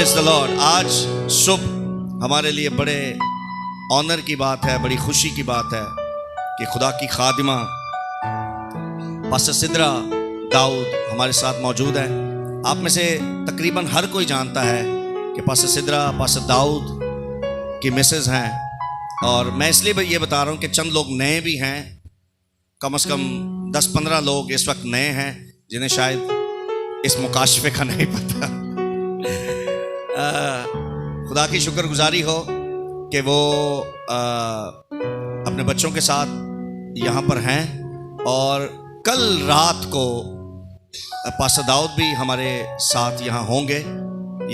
Praise the Lord. आज सुबह हमारे लिए बड़े ऑनर की बात है, बड़ी खुशी की बात है कि खुदा की खादिमा पास्टर सिद्रा दाऊद हमारे साथ मौजूद है। आप में से तकरीबन हर कोई जानता है कि पास्टर सिद्रा पास्टर दाऊद की मिसेज हैं, और मैं इसलिए ये बता रहा हूँ कि चंद लोग नए भी हैं, कम से कम 10-15 लोग इस वक्त नए हैं जिन्हें शायद इस मुकाशफे का नहीं पता। खुदा की शुक्रगुजारी हो कि वो अपने बच्चों के साथ यहाँ पर हैं, और कल रात को पास्टर दाऊद भी हमारे साथ यहाँ होंगे,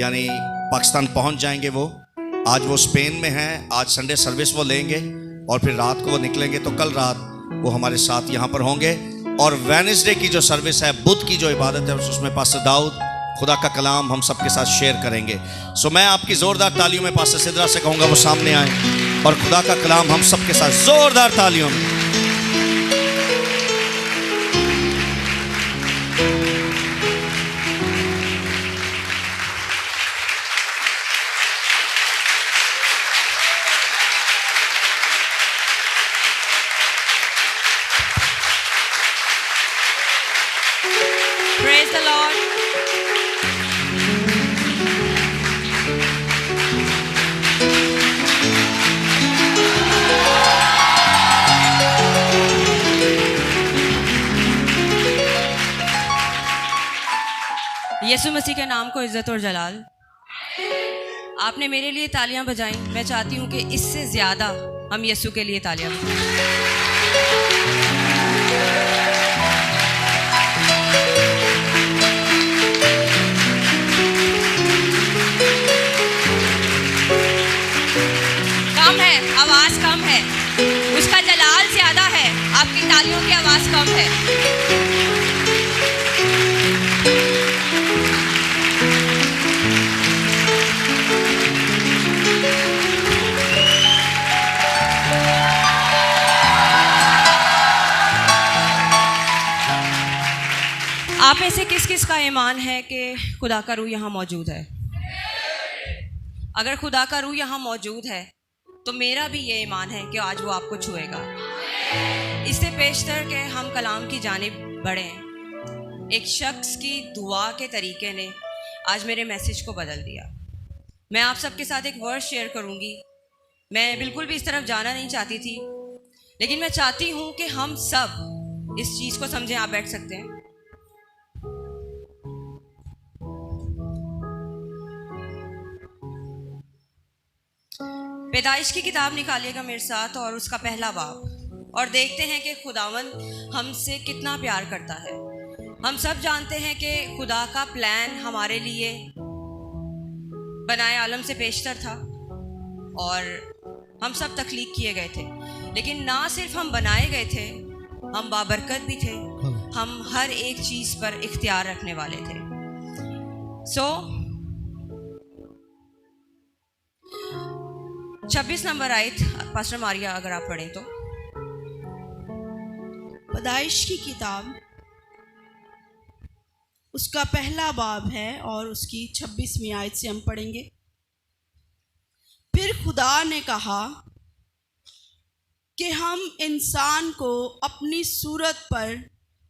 यानी पाकिस्तान पहुँच जाएंगे वो। आज वो स्पेन में हैं, आज संडे सर्विस वो लेंगे और फिर रात को वो निकलेंगे, तो कल रात वो हमारे साथ यहाँ पर होंगे। और वेडनेसडे की जो सर्विस है, बुध की जो इबादत है, उसमें पास्टर दाऊद खुदा का कलाम हम सबके साथ शेयर करेंगे। सो मैं आपकी ज़ोरदार तालियों में पास्टर सिद्रा से कहूँगा वो सामने आए और खुदा का कलाम हम सबके साथ ज़ोरदार तालियों में। Praise the Lord. यीशु मसीह के नाम को इज्जत और जलाल। आपने मेरे लिए तालियां बजाई, मैं चाहती हूं कि इससे ज़्यादा हम यीशु के लिए तालियां बजाएं। कम है, आवाज़ कम है, उसका जलाल ज़्यादा है, आपकी तालियों की आवाज़ कम है। आप में से किस किस का ईमान है कि खुदा का रूह यहाँ मौजूद है? अगर खुदा का रूह यहाँ मौजूद है तो मेरा भी ये ईमान है कि आज वो आपको छुएगा। इससे पेशतर के हम कलाम की जानिब बढ़ें। एक शख्स की दुआ के तरीके ने आज मेरे मैसेज को बदल दिया। मैं आप सबके साथ एक वर्ड शेयर करूँगी। मैं बिल्कुल भी इस तरफ जाना नहीं चाहती थी, लेकिन मैं चाहती हूँ कि हम सब इस चीज़ को समझें। आप बैठ सकते हैं। पैदाइश की किताब निकालिएगा मेरे साथ, और उसका पहला बाब, और देखते हैं कि खुदावंद हमसे कितना प्यार करता है। हम सब जानते हैं कि खुदा का प्लान हमारे लिए बनाए आलम से पेशतर था, और हम सब तख्लीक किए गए थे। लेकिन ना सिर्फ हम बनाए गए थे, हम बाबरकत भी थे। हम हर एक चीज़ पर इख्तियार रखने वाले थे। सो 26 नंबर आयत पास्टर मारिया अगर आप पढ़ें तो। पैदाइश की किताब उसका पहला बाब है और उसकी 26वीं आयत से हम पढ़ेंगे। फिर खुदा ने कहा कि हम इंसान को अपनी सूरत पर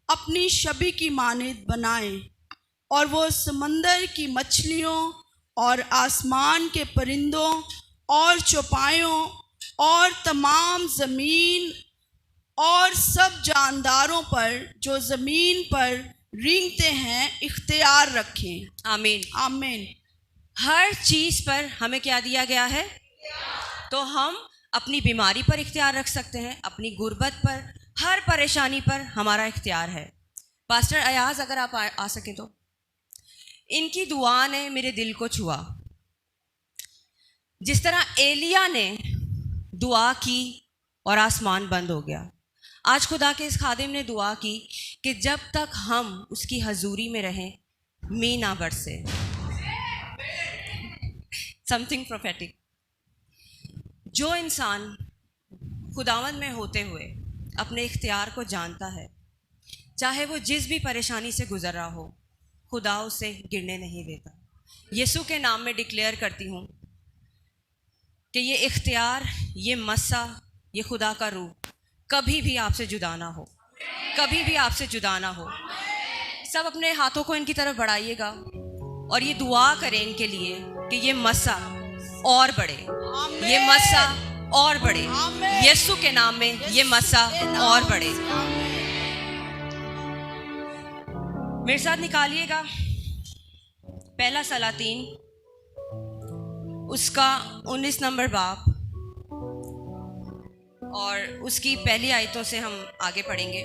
अपनी शबी की मानद बनाएं, और वो समंदर की मछलियों और आसमान के परिंदों और चौपायों और तमाम ज़मीन और सब जानदारों पर जो ज़मीन पर रेंगते हैं इख्तियार रखें। आमीन आमीन। हर चीज़ पर हमें क्या दिया गया है? तो हम अपनी बीमारी पर इख्तियार रख सकते हैं, अपनी गुर्बत पर, हर परेशानी पर हमारा इख्तियार है। पास्टर अयाज अगर आप आ सकें तो। इनकी दुआ ने मेरे दिल को छुआ। जिस तरह एलिया ने दुआ की और आसमान बंद हो गया, आज खुदा के इस खादिम ने दुआ की कि जब तक हम उसकी हजूरी में रहें मींह ना बरसे। Something prophetic. जो इंसान खुदावंद में होते हुए अपने इख्तियार को जानता है, चाहे वो जिस भी परेशानी से गुजर रहा हो, खुदा उसे गिरने नहीं देता। यीशु के नाम में डिक्लेयर करती हूँ कि ये इख्तियार, ये मस्सा, ये खुदा का रूह कभी भी आपसे जुदा ना हो, कभी भी आपसे जुदा ना हो। सब अपने हाथों को इनकी तरफ बढ़ाइएगा और ये दुआ करें इनके लिए कि ये मस्सा और बढ़े, ये मस्सा और बढ़े, यीशु के नाम में ये मस्सा और बढ़े। मेरे साथ निकालिएगा पहला सलातीन उसका 19 नंबर बाब और उसकी पहली आयतों से हम आगे पढ़ेंगे।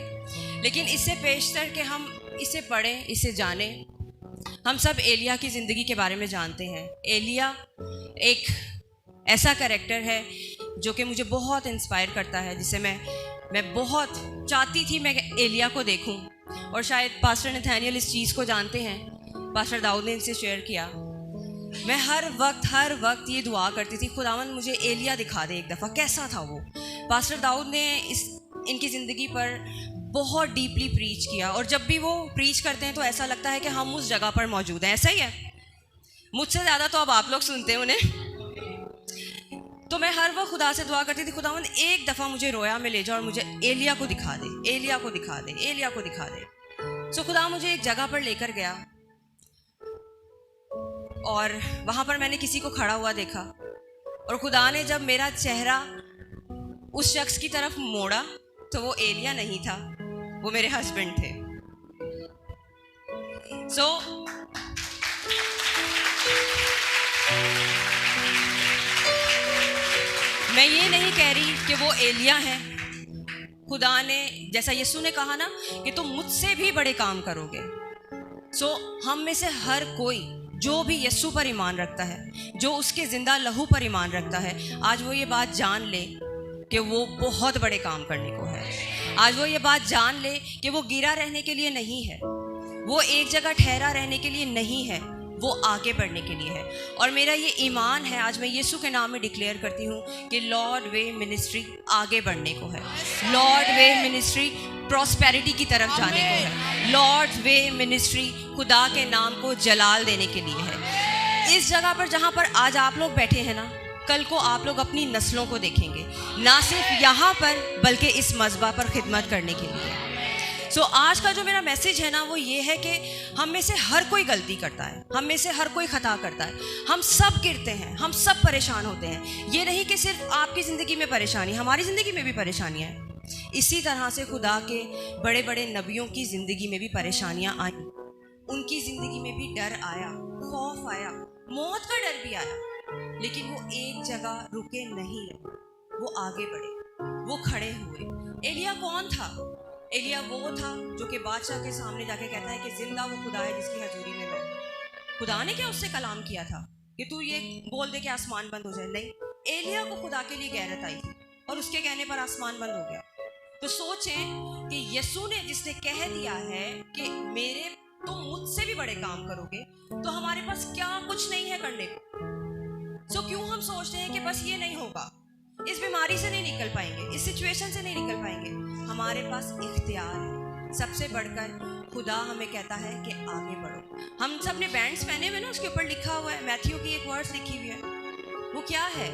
लेकिन इससे पेशतर के हम इसे पढ़ें, इसे जानें। हम सब एलिया की ज़िंदगी के बारे में जानते हैं। एलिया एक ऐसा कैरेक्टर है जो कि मुझे बहुत इंस्पायर करता है, जिसे मैं बहुत चाहती थी मैं एलिया को देखूं। और शायद पास्टर नथानियल इस चीज़ को जानते हैं, पास्टर दाऊद ने इनसे शेयर किया। मैं हर वक्त ये दुआ करती थी, खुदावंद मुझे एलिया दिखा दे एक दफ़ा, कैसा था वो। पास्टर दाऊद ने इनकी ज़िंदगी पर बहुत डीपली प्रीच किया और जब भी वो प्रीच करते हैं तो ऐसा लगता है कि हम उस जगह पर मौजूद हैं। ऐसा ही है, मुझसे ज़्यादा तो अब आप लोग सुनते हैं उन्हें। तो मैं हर वक्त खुदा से दुआ करती थी, खुदावंद एक दफ़ा मुझे रोया में ले जाओ और मुझे एलिया को दिखा दे, एलिया को दिखा दे, एलिया को दिखा दे। सो खुदा मुझे एक जगह पर लेकर गया और वहाँ पर मैंने किसी को खड़ा हुआ देखा और खुदा ने जब मेरा चेहरा उस शख्स की तरफ मोड़ा तो वो एलिया नहीं था, वो मेरे हस्बैंड थे। सो मैं ये नहीं कह रही कि वो एलिया हैं। खुदा ने, जैसा यीशु ने कहा ना कि तुम मुझसे भी बड़े काम करोगे। सो हम में से हर कोई जो भी यीशु पर ईमान रखता है, जो उसके जिंदा लहू पर ईमान रखता है, आज वो ये बात जान ले कि वो बहुत बड़े काम करने को है। आज वो ये बात जान ले कि वो गिरा रहने के लिए नहीं है, वो एक जगह ठहरा रहने के लिए नहीं है, वो आगे बढ़ने के लिए है। और मेरा ये ईमान है, आज मैं यीशु के नाम में डिक्लेयर करती हूँ कि लॉर्ड वे मिनिस्ट्री आगे बढ़ने को है। लॉर्ड वे मिनिस्ट्री प्रॉस्पेरिटी की तरफ जाने को है। लॉर्ड वे मिनिस्ट्री खुदा के नाम को जलाल देने के लिए है। इस जगह पर जहाँ पर आज आप लोग बैठे हैं ना, कल को आप लोग अपनी नस्लों को देखेंगे, ना सिर्फ यहाँ पर बल्कि इस मज़बा पर खिदमत करने के लिए। सो आज का जो मेरा मैसेज है ना वो ये है कि हम में से हर कोई गलती करता है, हम में से हर कोई खता करता है, हम सब गिरते हैं, हम सब परेशान होते हैं। ये नहीं कि सिर्फ आपकी ज़िंदगी में परेशानी, हमारी ज़िंदगी में भी परेशानियाँ हैं। इसी तरह से खुदा के बड़े बड़े नबियों की ज़िंदगी में भी परेशानियाँ आई, उनकी ज़िंदगी में भी डर आया, खौफ आया, मौत का डर भी आया, लेकिन वो एक जगह रुके नहीं, वो आगे बढ़े, वो खड़े हुए। एलिया कौन था? एलिया वो था जो कि बादशाह के सामने जाके कहता है कि जिंदा वो खुदा है जिसकी हजूरी में मैं। खुदा ने क्या उससे कलाम किया था कि तू ये बोल दे कि आसमान बंद हो जाए? नहीं, एलिया को खुदा के लिए गैरत आई थी और उसके कहने पर आसमान बंद हो गया। तो सोचें कि यीशु ने जिसने कह दिया है कि मेरे तुम मुझसे भी बड़े काम करोगे, तो हमारे पास क्या कुछ नहीं है करने को। सो क्यों हम सोचते हैं कि बस ये नहीं होगा, इस बीमारी से नहीं निकल पाएंगे, इस सिचुएशन से नहीं निकल पाएंगे। हमारे पास इख्तियार है। सबसे बढ़कर खुदा हमें कहता है कि आगे बढ़ो। हम सब ने बैंड्स पहने हुए ना, उसके ऊपर लिखा हुआ है, मैथ्यू की एक वर्ड्स लिखी हुई है। वो क्या है?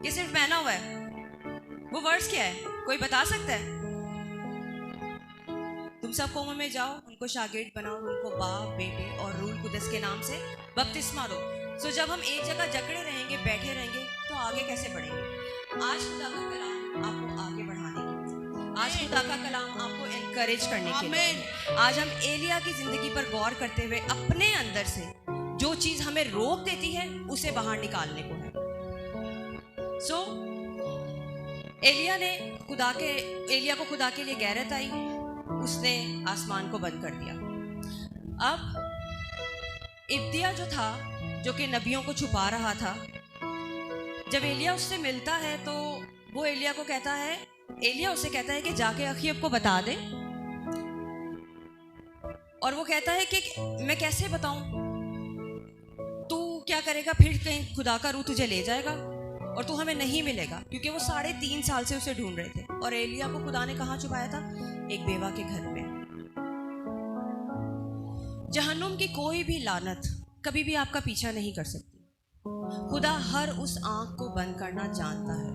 ये सिर्फ पहना हुआ है, वो वर्ड्स क्या है? कोई बता सकता है? तुम सब कौमों में जाओ, उनको शागिर्द बनाओ, उनको बाप, बेटे और रूह कुदस के नाम से बपतिस्मा दो। सो जब हम एक जगह जकड़े रहेंगे, बैठे रहेंगे, तो आगे कैसे बढ़ेंगे? आज खुदा का कलाम आपको आगे बढ़ाने के, आज खुदा का कलाम आपको एनकरेज करने के लिए। आज हम एलिया की जिंदगी पर गौर करते हुए अपने अंदर से जो चीज हमें रोक देती है उसे बाहर निकालने को है। सो एलिया को खुदा के लिए गैरत आई, उसने आसमान को बंद कर दिया। अब इब्दिया जो था, जो कि नबियों को छुपा रहा था, जब एलिया उससे मिलता है तो वो एलिया उससे कहता है कि जाके अखीब को बता दे। और वो कहता है कि मैं कैसे बताऊं, तू क्या करेगा? फिर कहीं खुदा का रूह तुझे ले जाएगा और तू हमें नहीं मिलेगा, क्योंकि वो 3.5 साल से उसे ढूंढ रहे थे। और एलिया को खुदा ने कहाँ छुपाया था? एक बेवा के घर में। जहन्नुम की कोई भी लानत कभी भी आपका पीछा नहीं कर सकती। खुदा हर उस आंख को बंद करना जानता है।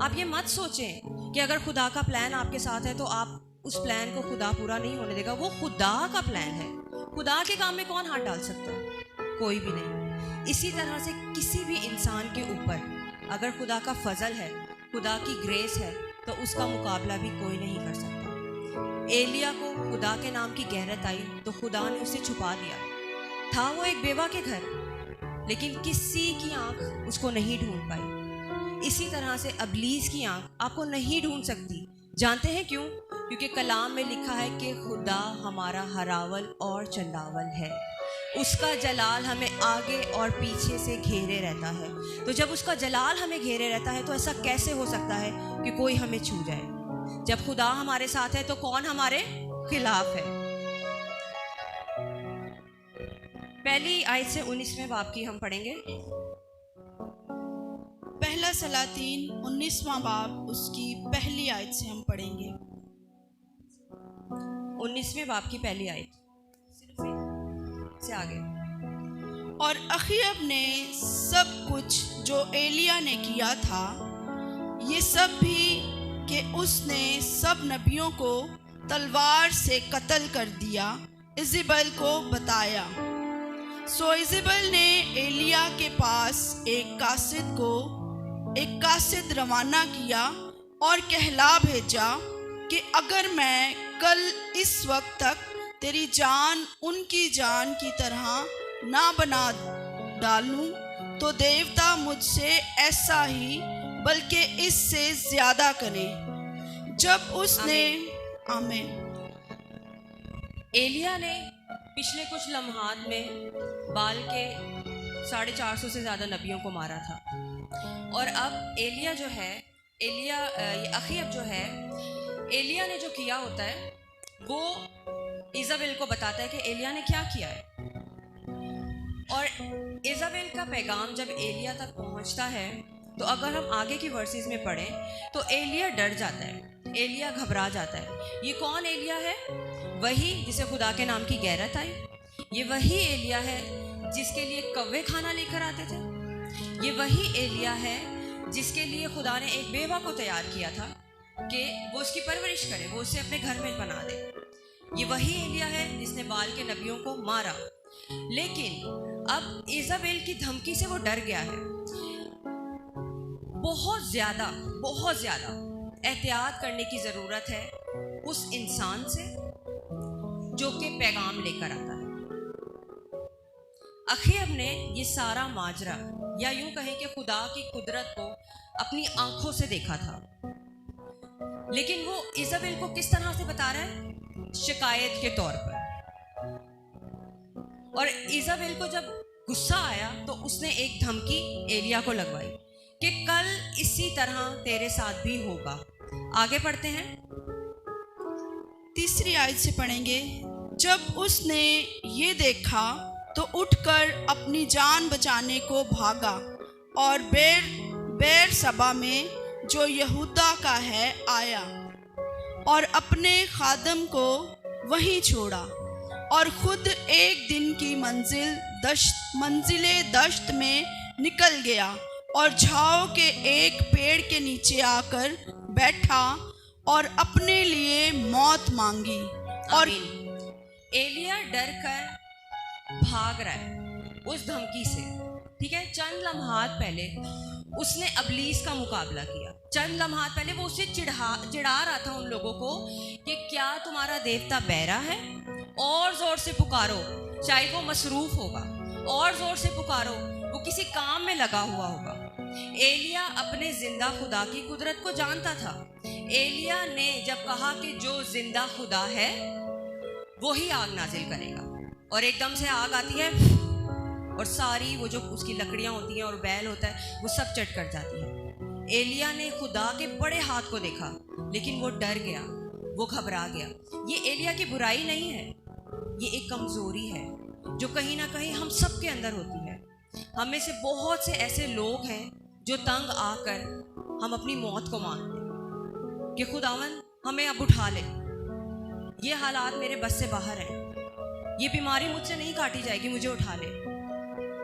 आप ये मत सोचें कि अगर खुदा का प्लान आपके साथ है तो आप उस प्लान को खुदा पूरा नहीं होने देगा। वो खुदा का प्लान है। खुदा के काम में कौन हाथ डाल सकता है? कोई भी नहीं। इसी तरह से किसी भी इंसान के ऊपर अगर खुदा का फजल है, खुदा की ग्रेस है, तो उसका मुकाबला भी कोई नहीं कर सकता। एलिया को खुदा के नाम की गैरत आई तो खुदा ने उसे छुपा दिया। था वो एक बेवा के घर, लेकिन किसी की आंख उसको नहीं ढूंढ पाई। इसी तरह से अबलीस की आंख आपको नहीं ढूंढ सकती। जानते हैं क्यों? क्योंकि कलाम में लिखा है कि खुदा हमारा हरावल और चंदावल है। उसका जलाल हमें आगे और पीछे से घेरे रहता है। तो जब उसका जलाल हमें घेरे रहता है तो ऐसा कैसे हो सकता है कि कोई हमें छू जाए? जब खुदा हमारे साथ है तो कौन हमारे खिलाफ है? पहली आयत से 19वें बाब की हम पढ़ेंगे। पहला सलातीन 19वां बाब उसकी पहली आयत से हम पढ़ेंगे। 19वें बाब की पहली आयत से आगे। और अखीयब ने सब कुछ जो एलिया ने किया था, ये सब भी कि उसने सब नबियों को तलवार से कत्ल कर दिया, इज़ेबेल को बताया। सो इज़ेबेल ने एलिया के पास एक कासिद रवाना किया और कहला भेजा कि अगर मैं कल इस वक्त तक तेरी जान उनकी जान की तरह ना बना डालूं तो देवता मुझसे ऐसा ही बल्कि इससे ज़्यादा करे। जब उसने आमीन। एलिया ने पिछले कुछ लम्हात में बाल के 450 से ज़्यादा नबियों को मारा था। और अब एलिया जो है, अखीयब जो है, एलिया ने जो किया होता है वो इज़ाबेल को बताता है कि एलिया ने क्या किया है। और इज़ाबेल का पैगाम जब एलिया तक पहुंचता है तो अगर हम आगे की वर्सेस में पढ़ें तो एलिया डर जाता है, एलिया घबरा जाता है। ये कौन एलिया है? वही जिसे खुदा के नाम की गैरत आई। ये वही एलिया है जिसके लिए कौवे खाना लेकर आते थे। ये वही एलिया है जिसके लिए खुदा ने एक बेवा को तैयार किया था कि वो उसकी परवरिश करे, वो उसे अपने घर में बना दे। ये वही एलिया है जिसने बाल के नबियों को मारा। लेकिन अब इज़ाबेल की धमकी से वो डर गया है। बहुत ज़्यादा एहतियात करने की ज़रूरत है उस इंसान से जो कि पैगाम लेकर आता है। अखीयब ने ये सारा माजरा, या यूं कहें कि खुदा की कुदरत को अपनी आंखों से देखा था। लेकिन वो इज़ाबेल को किस तरह से बता रहा है? शिकायत के तौर पर। और इज़ाबेल को जब गुस्सा आया तो उसने एक धमकी एलिया को लगवाई कि कल इसी तरह तेरे साथ भी होगा। आगे पढ़ते हैं, तीसरी आयत से पढ़ेंगे। जब उसने ये देखा तो उठकर अपनी जान बचाने को भागा और बेर सबा में जो यहूदा का है आया और अपने खादम को वहीं छोड़ा और खुद एक दिन की मंजिले दश्त में निकल गया और झाओ के एक पेड़ के नीचे आकर बैठा और अपने लिए मौत मांगी। और एलिया डर कर भाग रहा है उस धमकी से। ठीक है, चंद लम्हात पहले उसने अबलीस का मुकाबला किया। चंद लम्हात पहले वो उसे चिढ़ा रहा था उन लोगों को कि क्या तुम्हारा देवता बहरा है? और जोर से पुकारो, शायद वो मसरूफ होगा। और जोर से पुकारो, वो किसी काम में लगा हुआ होगा। एलिया अपने जिंदा खुदा की कुदरत को जानता था। एलिया ने जब कहा कि जो जिंदा खुदा है वो ही आग नाजिल करेगा, और एकदम से आग आती है और सारी वो जो उसकी लकड़ियां होती हैं और बैल होता है वो सब चट कर जाती है। एलिया ने खुदा के बड़े हाथ को देखा, लेकिन वो डर गया, वो घबरा गया। ये एलिया की बुराई नहीं है, ये एक कमज़ोरी है जो कहीं ना कहीं हम सब के अंदर होती है। हम में से बहुत से ऐसे लोग हैं जो तंग आकर हम अपनी मौत को मांगते हैं कि खुदावन हमें अब उठा ले, ये हालात मेरे बस से बाहर हैं। ये बीमारी मुझसे नहीं काटी जाएगी, मुझे उठा ले।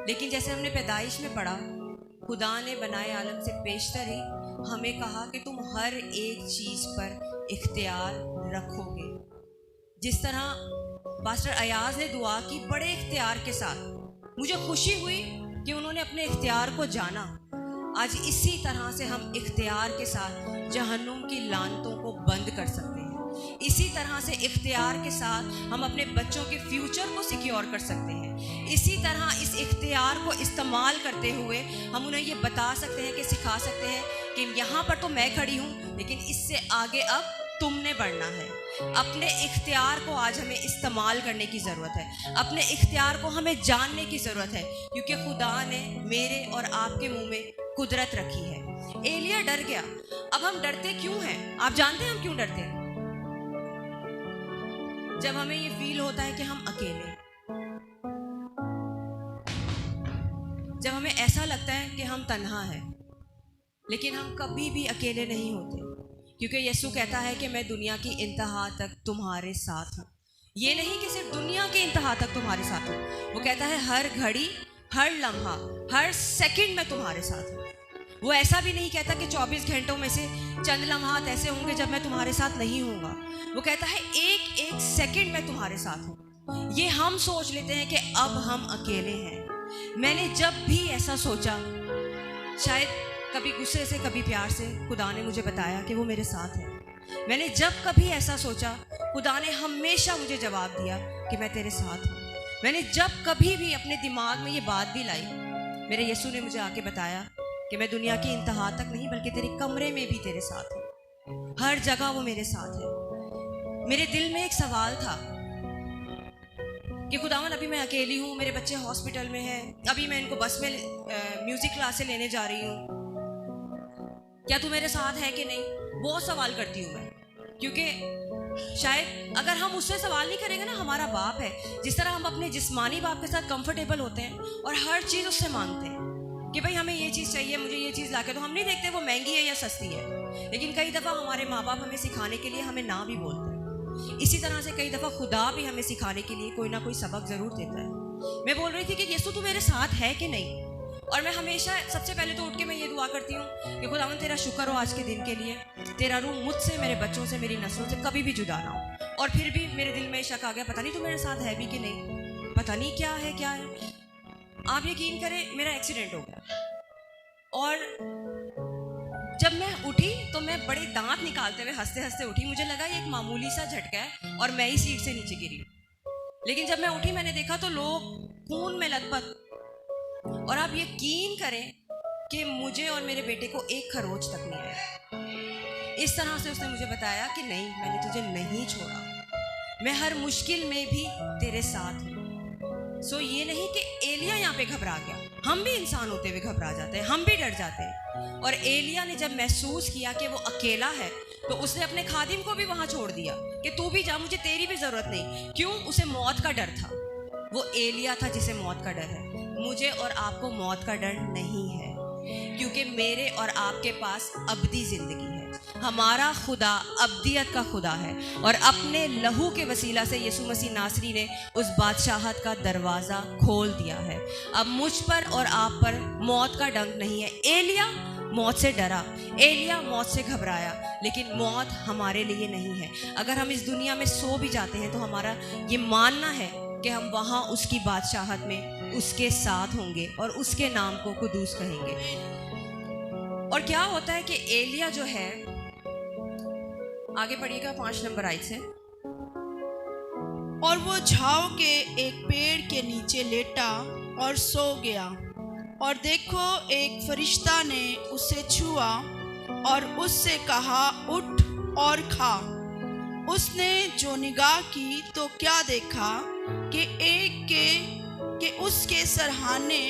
लेकिन जैसे हमने पैदाइश में पढ़ा, खुदा ने बनाए आलम से पेशतर ही हमें कहा कि तुम हर एक चीज़ पर इख्तियार रखोगे। जिस तरह पास्टर अयाज ने दुआ की बड़े इख्तियार के साथ, मुझे खुशी हुई कि उन्होंने अपने इख्तियार को जाना। आज इसी तरह से हम इख्तियार के साथ जहन्नुम की लानतों को बंद कर सकते हैं। इसी तरह से इख्तियार के साथ हम अपने बच्चों के फ्यूचर को सिक्योर कर सकते हैं। इसी तरह इस इख्तियार को इस्तेमाल करते हुए हम उन्हें ये बता सकते हैं, कि सिखा सकते हैं कि यहाँ पर तो मैं खड़ी हूँ, लेकिन इससे आगे अब तुमने बढ़ना है। अपने इख्तियार को आज हमें इस्तेमाल करने की ज़रूरत है। अपने इख्तियार को हमें जानने की ज़रूरत है, क्योंकि खुदा ने मेरे और आपके मुंह में कुदरत रखी है। एलिया डर गया। अब हम डरते क्यों हैं? आप जानते हैं हम क्यों डरते हैं? जब हमें ये फील होता है कि हम अकेले, जब हमें ऐसा लगता है कि हम तन्हा हैं। लेकिन हम कभी भी अकेले नहीं होते, क्योंकि यीशु कहता है कि मैं दुनिया की इंतहा तक तुम्हारे साथ हूँ। ये नहीं कि सिर्फ दुनिया की इंतहा तक तुम्हारे साथ हूँ, वो कहता है हर घड़ी, हर लम्हा, हर सेकंड में तुम्हारे साथ हूँ। वो ऐसा भी नहीं कहता कि 24 घंटों में से चंद लम्हात ऐसे होंगे जब मैं तुम्हारे साथ नहीं होऊंगा। वो कहता है एक एक सेकंड में तुम्हारे साथ हूँ। ये हम सोच लेते हैं कि अब हम अकेले हैं। मैंने जब भी ऐसा सोचा, शायद कभी गुस्से से कभी प्यार से, खुदा ने मुझे बताया कि वो मेरे साथ है। मैंने जब कभी ऐसा सोचा, खुदा ने हमेशा मुझे जवाब दिया कि मैं तेरे साथ हूँ। मैंने जब कभी भी अपने दिमाग में ये बात भी लाई, मेरे यीशु ने मुझे आके बताया कि मैं दुनिया की इंतहा तक नहीं, बल्कि तेरे कमरे में भी तेरे साथ हूँ। हर जगह वो मेरे साथ है। मेरे दिल में एक सवाल था कि खुदावन, अभी मैं अकेली हूँ, मेरे बच्चे हॉस्पिटल में हैं, अभी मैं इनको बस में म्यूज़िक क्लास से लेने जा रही हूँ, क्या तू मेरे साथ है कि नहीं? बहुत सवाल करती हूँ मैं, क्योंकि शायद अगर हम उससे सवाल नहीं करेंगे ना, हमारा बाप है, जिस तरह हम अपने जिस्मानी बाप के साथ कंफर्टेबल होते हैं और हर चीज़ उससे मांगते हैं कि भाई हमें ये चीज़ चाहिए, मुझे ये चीज़ ला के, तो हम नहीं देखते वो महंगी है या सस्ती है। लेकिन कई दफ़ा हमारे माँ बाप हमें सिखाने के लिए हमें ना भी बोलते हैं। इसी तरह से कई दफ़ा खुदा भी हमें सिखाने के लिए कोई ना कोई सबक ज़रूर देता है। मैं बोल रही थी कि यीशु तू मेरे साथ है कि नहीं, और मैं हमेशा सबसे पहले तो उठ के मैं ये दुआ करती हूँ कि खुदावन तेरा शुक्र हो आज के दिन के लिए, तेरा रूह मुझसे, मेरे बच्चों से, मेरी नस्लों से कभी भी जुदा ना हो। और फिर भी मेरे दिल में शक आ गया, पता नहीं तू मेरे साथ है भी कि नहीं, पता नहीं क्या है। आप यकीन करें, मेरा एक्सीडेंट हो गया और जब मैं उठी तो मैं बड़े दांत निकालते हुए हंसते हंसते उठी। मुझे लगा ये एक मामूली सा झटका है और मैं ही सीट से नीचे गिरी। लेकिन जब मैं उठी, मैंने देखा तो लोग खून में लथपथ, और आप यकीन करें कि मुझे और मेरे बेटे को एक खरोच तक नहीं आया। इस तरह से उसने मुझे बताया कि नहीं, मैंने तुझे नहीं छोड़ा, मैं हर मुश्किल में भी तेरे साथ हूँ। सो ये नहीं कि एलिया यहाँ पे घबरा गया। हम भी इंसान होते हुए घबरा जाते हैं, हम भी डर जाते हैं। और एलिया ने जब महसूस किया कि वो अकेला है, तो उसने अपने खादिम को भी वहाँ छोड़ दिया कि तू भी जा, मुझे तेरी भी ज़रूरत नहीं। क्यों? उसे मौत का डर था। वो एलिया था जिसे मौत का डर है। मुझे और आपको मौत का डर नहीं है, क्योंकि मेरे और आपके पास अब्दी ज़िंदगी है। हमारा खुदा अब्दियत का खुदा है, और अपने लहू के वसीला से यीशु मसीह नासरी ने उस बादशाहत का दरवाज़ा खोल दिया है। अब मुझ पर और आप पर मौत का डंक नहीं है। एलिया मौत से डरा, एलिया मौत से घबराया, लेकिन मौत हमारे लिए नहीं है। अगर हम इस दुनिया में सो भी जाते हैं तो हमारा ये मानना है कि हम वहाँ उसकी बादशाहत में उसके साथ होंगे और उसके नाम को कुदूस कहेंगे। और क्या होता है कि एलिया जो है, आगे पढ़िएगा 5 नंबर आयत से। और वो झाव के एक पेड़ के नीचे लेटा और सो गया, और देखो एक फरिश्ता ने उसे छुआ और उससे कहा, उठ और खा। उसने जो निगाह की तो क्या देखा कि उसके सरहाने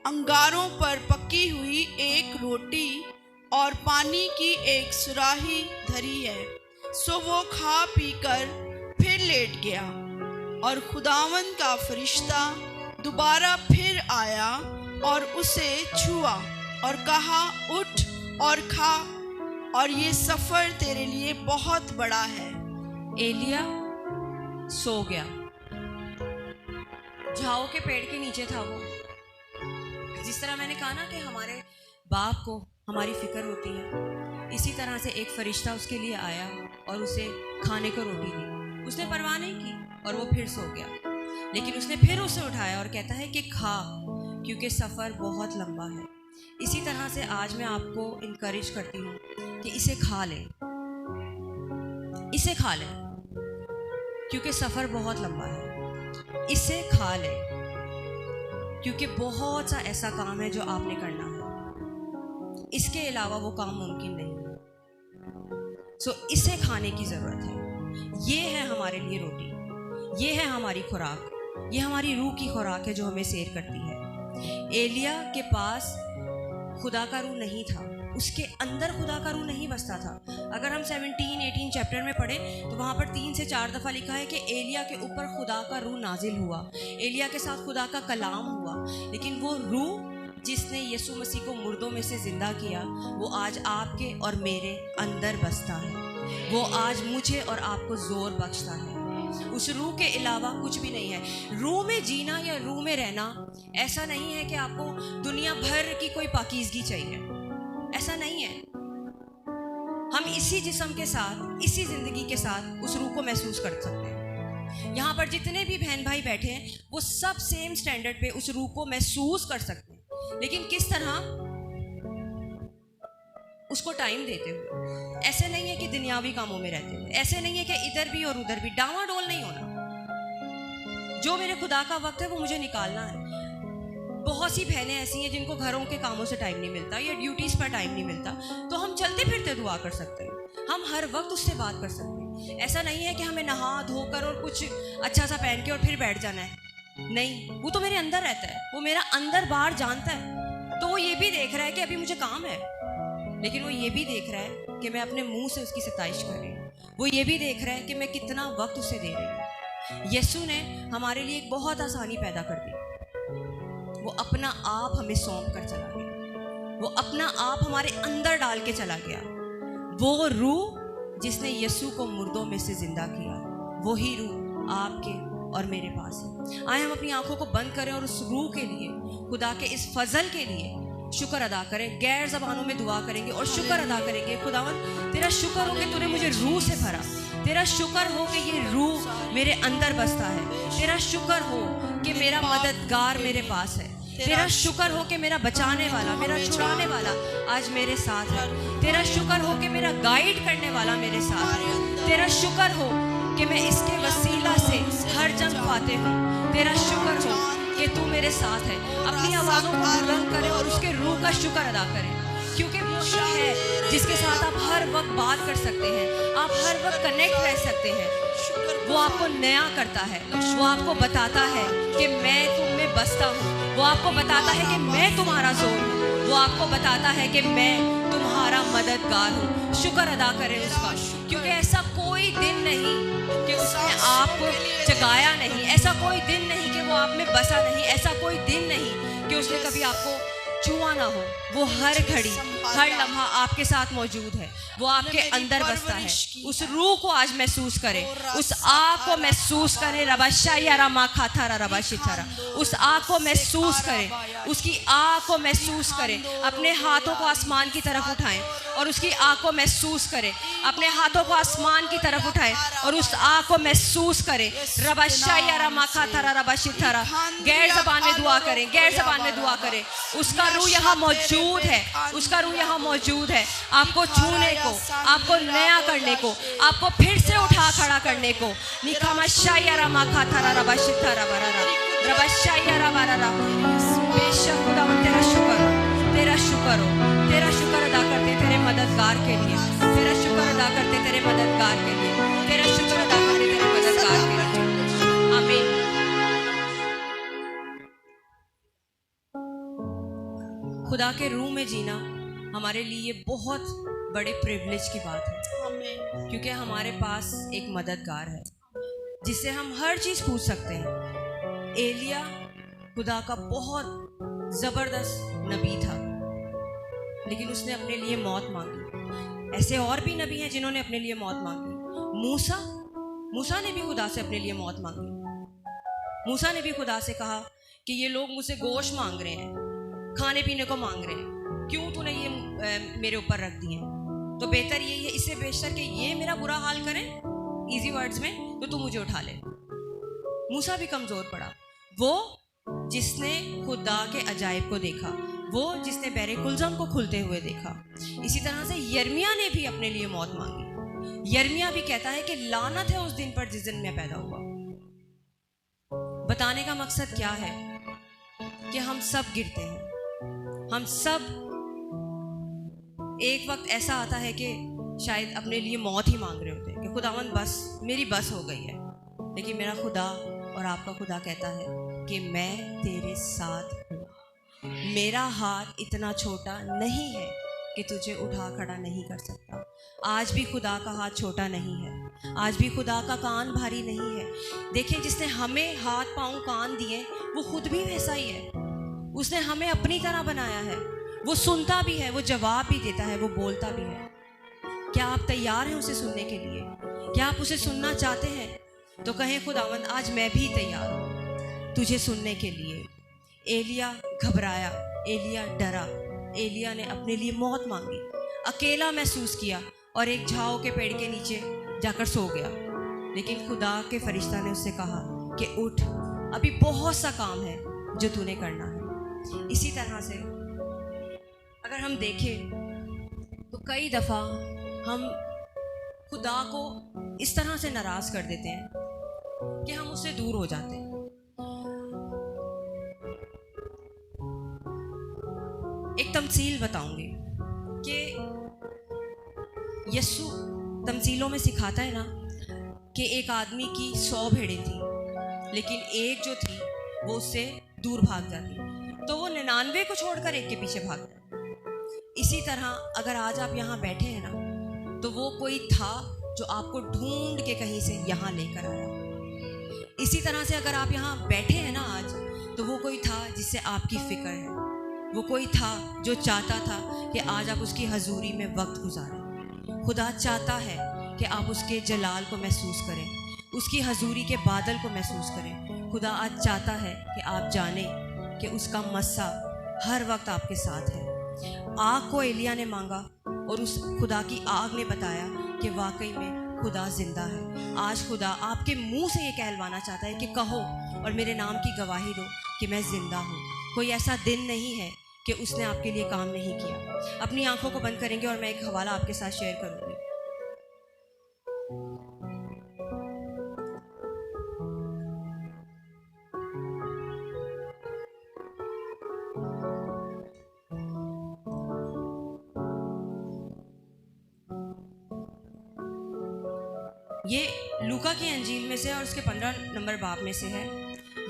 अंगारों पर पकी हुई एक रोटी और पानी की एक सुराही धरी है। सो वो खा पीकर फिर लेट गया, और खुदावंद का फरिश्ता दोबारा फिर आया और उसे छुआ और कहा, उठ और खा, और ये सफ़र तेरे लिए बहुत बड़ा है। एलिया सो गया। झाओ के पेड़ के नीचे था वो। जिस तरह मैंने कहा ना कि हमारे बाप को हमारी फिक्र होती है, इसी तरह से एक फरिश्ता उसके लिए आया और उसे खाने को रोटी दी। उसने परवाह नहीं की और वो फिर सो गया, लेकिन उसने फिर उसे उठाया और कहता है कि खा, क्योंकि सफ़र बहुत लंबा है। इसी तरह से आज मैं आपको इनकरेज करती हूँ कि इसे खा लें, इसे खा लें, क्योंकि सफ़र बहुत लंबा है। इसे खा लें, क्योंकि बहुत सा ऐसा काम है जो आपने करना है, इसके अलावा वो काम मुमकिन नहीं है। सो इसे खाने की ज़रूरत है। ये है हमारे लिए रोटी, ये है हमारी खुराक, ये हमारी रूह की खुराक है जो हमें सैर करती है। एलिया के पास खुदा का रूह नहीं था, उसके अंदर खुदा का रूह नहीं बसता था। अगर हम 17-18 चैप्टर में पढ़ें तो वहाँ पर 3 से 4 दफ़ा लिखा है कि एलिया के ऊपर खुदा का रूह नाजिल हुआ, एलिया के साथ खुदा का कलाम हुआ। लेकिन वो रूह जिसने यीशु मसीह को मुर्दों में से ज़िंदा किया, वो आज आपके और मेरे अंदर बसता है। वो आज मुझे और आपको ज़ोर बख्शता है। उस रूह के अलावा कुछ भी नहीं है। रूह में जीना या रूह में रहना ऐसा नहीं है कि आपको दुनिया भर की कोई पाकीज़गी चाहिए, ऐसा नहीं है। हम इसी जिस्म के साथ, इसी ज़िंदगी के साथ उस रूह को महसूस कर सकते हैं। यहाँ पर जितने भी बहन भाई बैठे हैं वो सब सेम स्टैंडर्ड पे उस रूह को महसूस कर सकते हैं, लेकिन किस तरह? उसको टाइम देते हुए। ऐसे नहीं है कि दुनियावी कामों में रहते हुए, ऐसे नहीं है कि इधर भी और उधर भी, डावाडोल नहीं होना। जो मेरे खुदा का वक्त है वो मुझे निकालना है। बहुत सी बहनें ऐसी हैं जिनको घरों के कामों से टाइम नहीं मिलता या ड्यूटीज़ पर टाइम नहीं मिलता, तो हम चलते फिरते दुआ कर सकते हैं, हम हर वक्त उससे बात कर सकते हैं। ऐसा नहीं है कि हमें नहा धोकर और कुछ अच्छा सा पहन के और फिर बैठ जाना है। नहीं, वो तो मेरे अंदर रहता है, वो मेरा अंदर बाहर जानता है। तो वो ये भी देख रहा है कि अभी मुझे काम है, लेकिन वो ये भी देख रहा है कि मैं अपने मुंह से उसकी सताइश कर रही हूँ। वो ये भी देख रहा है कि मैं कितना वक्त उसे दे रही हूँ। यीशु ने हमारे लिए एक बहुत आसानी पैदा कर दी। वो अपना आप हमें सौंप कर चला गया, वो अपना आप हमारे अंदर डाल के चला गया। वो रूह जिसने यीशु को मुर्दों में से जिंदा किया, वही रूह आपके और मेरे पास है। आए हम अपनी आंखों को बंद करें और उस रूह के लिए, खुदा के इस फजल के लिए शुक्र अदा करें। गैर ज़बानों में दुआ करेंगे और शुक्र अदा करेंगे। खुदावन तेरा शुक्र हो कि तूने मुझे रूह से भरा, तेरा शुक्र हो कि ये रूह मेरे अंदर बसता है, तेरा शुक्र हो कि मेरा मददगार मेरे पास है, तेरा शुक्र हो कि मेरा बचाने वाला, मेरा छुड़ाने वाला आज मेरे साथ है, तेरा शुक्र हो कि मेरा गाइड करने वाला मेरे साथ है, तेरा शुक्र हो कि मैं इसके वसीला से हर जंग पाते हूँ, तेरा शुक्र हो कि तू मेरे साथ है। अपनी आवाज़ों को बुलंद करें और उसके रूह का शुक्र अदा करें, क्योंकि वो ही है जिसके साथ आप हर वक्त बात कर सकते हैं, आप हर वक्त कनेक्ट रह सकते हैं। वो आपको नया करता है, वो आपको बताता है कि मैं तुम में बसता हूँ, वो आपको बताता है कि मैं तुम्हारा जोर हूँ, वो आपको बताता है कि मैं तुम्हारा मददगार हूँ। शुक्र अदा करें उसका, क्योंकि ऐसा कोई दिन नहीं कि उसने आपको जगाया नहीं, ऐसा कोई दिन नहीं कि वो आप में बसा नहीं, ऐसा कोई दिन नहीं कि उसने कभी आपको छुआ ना हो। वो हर घड़ी हर लम्हा आपके साथ मौजूद है, वो आपके अंदर बसता है। उस रूह को आज महसूस करें, उस आग को महसूस करें। रबाशाया रमा खाथारा रबाशिथारा, उस आग को महसूस करें, उसकी आग को महसूस करें। अपने हाथों को आसमान की तरफ उठाएं और उसकी आग को महसूस करें। अपने हाथों को आसमान की तरफ उठाएं और उस आग को महसूस करें। रबाशाया रमा खाथारा रबाशिथारा। गैर ज़बान में दुआ करें, गैर ज़बान में दुआ करें। उसका रूह यहाँ मौजूद है, उसका रूह यहाँ मौजूद है, आपको छूने को, आपको नया करने को, आपको फिर से उठा खड़ा करने को। निकामाशाया रमा खाथारा रबाशिथारा बरारा रबाशाया रबारारा। बेशक खुदावन तेरा शुक्र हो, तेरा शुक्र हो, तेरा शुक्र अदा करते तेरे मददगार के लिए, तेरा शुक्र अदा करते तेरे मददगार के लिए, तेरा शुक्र अदा करते तेरे मददगार के लिए। आमीन। खुदा के रूह में जीना हमारे लिए बहुत बड़े प्रिविलेज की बात है, क्योंकि हमारे पास एक मददगार है जिससे हम हर चीज़ पूछ सकते हैं। एलिया खुदा का बहुत ज़बरदस्त नबी था, लेकिन उसने अपने लिए मौत मांगी। ऐसे और भी नबी हैं जिन्होंने अपने लिए मौत मांगी। मूसा ने भी खुदा से अपने लिए मौत मांगी, मूसा ने भी खुदा से कहा कि ये लोग मुझसे गोश्त मांग रहे हैं, खाने पीने को मांग रहे हैं, क्यों तूने ये मेरे ऊपर रख दिए? तो बेहतर यही है, इससे बेशतर कि ये मेरा बुरा हाल करें इजी वर्ड्स में, तो तू मुझे उठा ले। मूसा भी कमज़ोर पड़ा, वो जिसने खुदा के अजायब को देखा, वो जिसने बहरे कुलज़म को खुलते हुए देखा। इसी तरह से यर्मिया ने भी अपने लिए मौत मांगी। यर्मिया भी कहता है कि लानत है उस दिन पर जिस दिन मैं पैदा हुआ। बताने का मकसद क्या है कि हम सब गिरते हैं, हम सब एक वक्त ऐसा आता है कि शायद अपने लिए मौत ही मांग रहे होते हैं कि खुदावंद बस मेरी बस हो गई है। लेकिन मेरा खुदा और आपका खुदा कहता है कि मैं तेरे साथ हूँ, मेरा हाथ इतना छोटा नहीं है कि तुझे उठा खड़ा नहीं कर सकता। आज भी खुदा का हाथ छोटा नहीं है, आज भी खुदा का कान भारी नहीं है। देखिए, जिसने हमें हाथ पाँव कान दिए वो खुद भी वैसा ही है। उसने हमें अपनी तरह बनाया है, वो सुनता भी है, वो जवाब भी देता है, वो बोलता भी है। क्या आप तैयार हैं उसे सुनने के लिए? क्या आप उसे सुनना चाहते हैं? तो कहें खुदावंद आज मैं भी तैयार हूँ तुझे सुनने के लिए। एलिया घबराया, एलिया डरा, एलिया ने अपने लिए मौत मांगी, अकेला महसूस किया और एक झाओ के पेड़ के नीचे जाकर सो गया। लेकिन खुदा के फरिश्ता ने उससे कहा कि उठ, अभी बहुत सा काम है जो तूने करना है। इसी तरह से अगर हम देखें तो कई दफ़ा हम खुदा को इस तरह से नाराज़ कर देते हैं कि हम उससे दूर हो जाते हैं। एक तमसील बताऊंगी कि यीशु तमसीलों में सिखाता है ना कि एक आदमी की 100 भेड़ें थी, लेकिन एक जो थी वो उससे दूर भाग जाती, तो वो 99 को छोड़कर एक के पीछे भागता। इसी तरह अगर आज आप यहाँ बैठे हैं ना, तो वो कोई था जो आपको ढूंढ के कहीं से यहाँ लेकर आया। इसी तरह से अगर आप यहाँ बैठे हैं ना आज, तो वो कोई था जिससे आपकी फिक्र है, वो कोई था जो चाहता था कि आज आप उसकी हजूरी में वक्त गुजारें। खुदा चाहता है कि आप उसके जलाल को महसूस करें, उसकी हजूरी के बादल को महसूस करें। खुदा आज चाहता है कि आप जानें कि उसका मस्सा हर वक्त आपके साथ है। आग को एलिया ने मांगा और उस खुदा की आग ने बताया कि वाकई में खुदा जिंदा है। आज खुदा आपके मुंह से ये कहलवाना चाहता है कि कहो और मेरे नाम की गवाही दो कि मैं जिंदा हूँ। कोई ऐसा दिन नहीं है कि उसने आपके लिए काम नहीं किया। अपनी आंखों को बंद करेंगे और मैं एक हवाला आपके साथ शेयर करूँगी। ये लूका की अंजील में से और उसके 15 नंबर बाब में से है।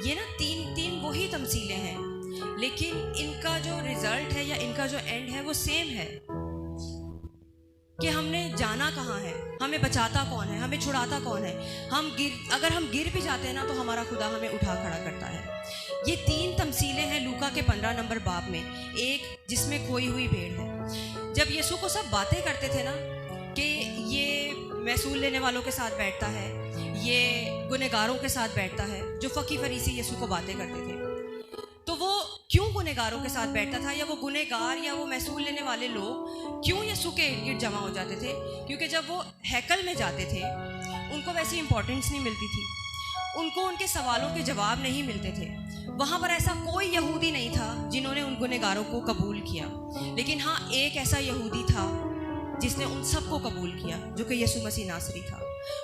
ये ना तीन वही तमसीलें हैं, लेकिन इनका जो रिजल्ट है या इनका जो एंड है वो सेम है कि हमने जाना कहाँ है, हमें बचाता कौन है, हमें छुड़ाता कौन है। अगर हम गिर भी जाते हैं ना, तो हमारा खुदा हमें उठा खड़ा करता है। ये 3 तमसीलें हैं लूका के 15 नंबर बाब में। एक जिसमें खोई हुई भेड़ है। जब यीशु को सब बातें करते थे ना कि ये महसूल लेने वालों के साथ बैठता है, ये गुनहगारों के साथ बैठता है, जो फ़की फरीसी यीशु को बातें करते थे, तो वो क्यों गुनहगारों के साथ बैठता था, या वो गुनहगार या वो महसूल लेने वाले लोग क्यों यीशु के इर्द गिर्द जमा हो जाते थे? क्योंकि जब वो हैकल में जाते थे उनको वैसी इंपॉर्टेंस नहीं मिलती थी, उनको उनके सवालों के जवाब नहीं मिलते थे। वहाँ पर ऐसा कोई यहूदी नहीं था जिन्होंने उन गुनहगारों को कबूल किया, लेकिन हाँ एक ऐसा यहूदी था जिसने उन सब को कबूल किया, जो कि यीशु मसीह नासरी था।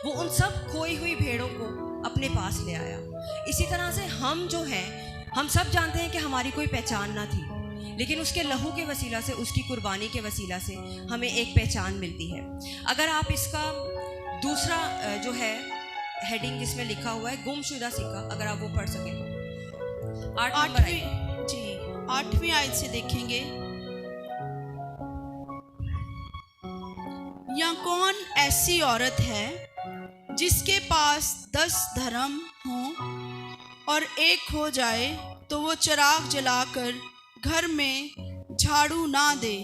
वो उन सब खोई हुई भेड़ों को अपने पास ले आया। इसी तरह से हम जो हैं, हम सब जानते हैं कि हमारी कोई पहचान ना थी, लेकिन उसके लहू के वसीला से, उसकी कुर्बानी के वसीला से हमें एक पहचान मिलती है। अगर आप इसका दूसरा जो है हेडिंग जिसमें लिखा हुआ है गुमशुदा सिक्का, अगर आप वो पढ़ सकें तो 8वीं आयत से देखेंगे। या कौन ऐसी औरत है जिसके पास 10 धर्म हों और एक हो जाए तो वो चिराग जलाकर घर में झाड़ू ना दे,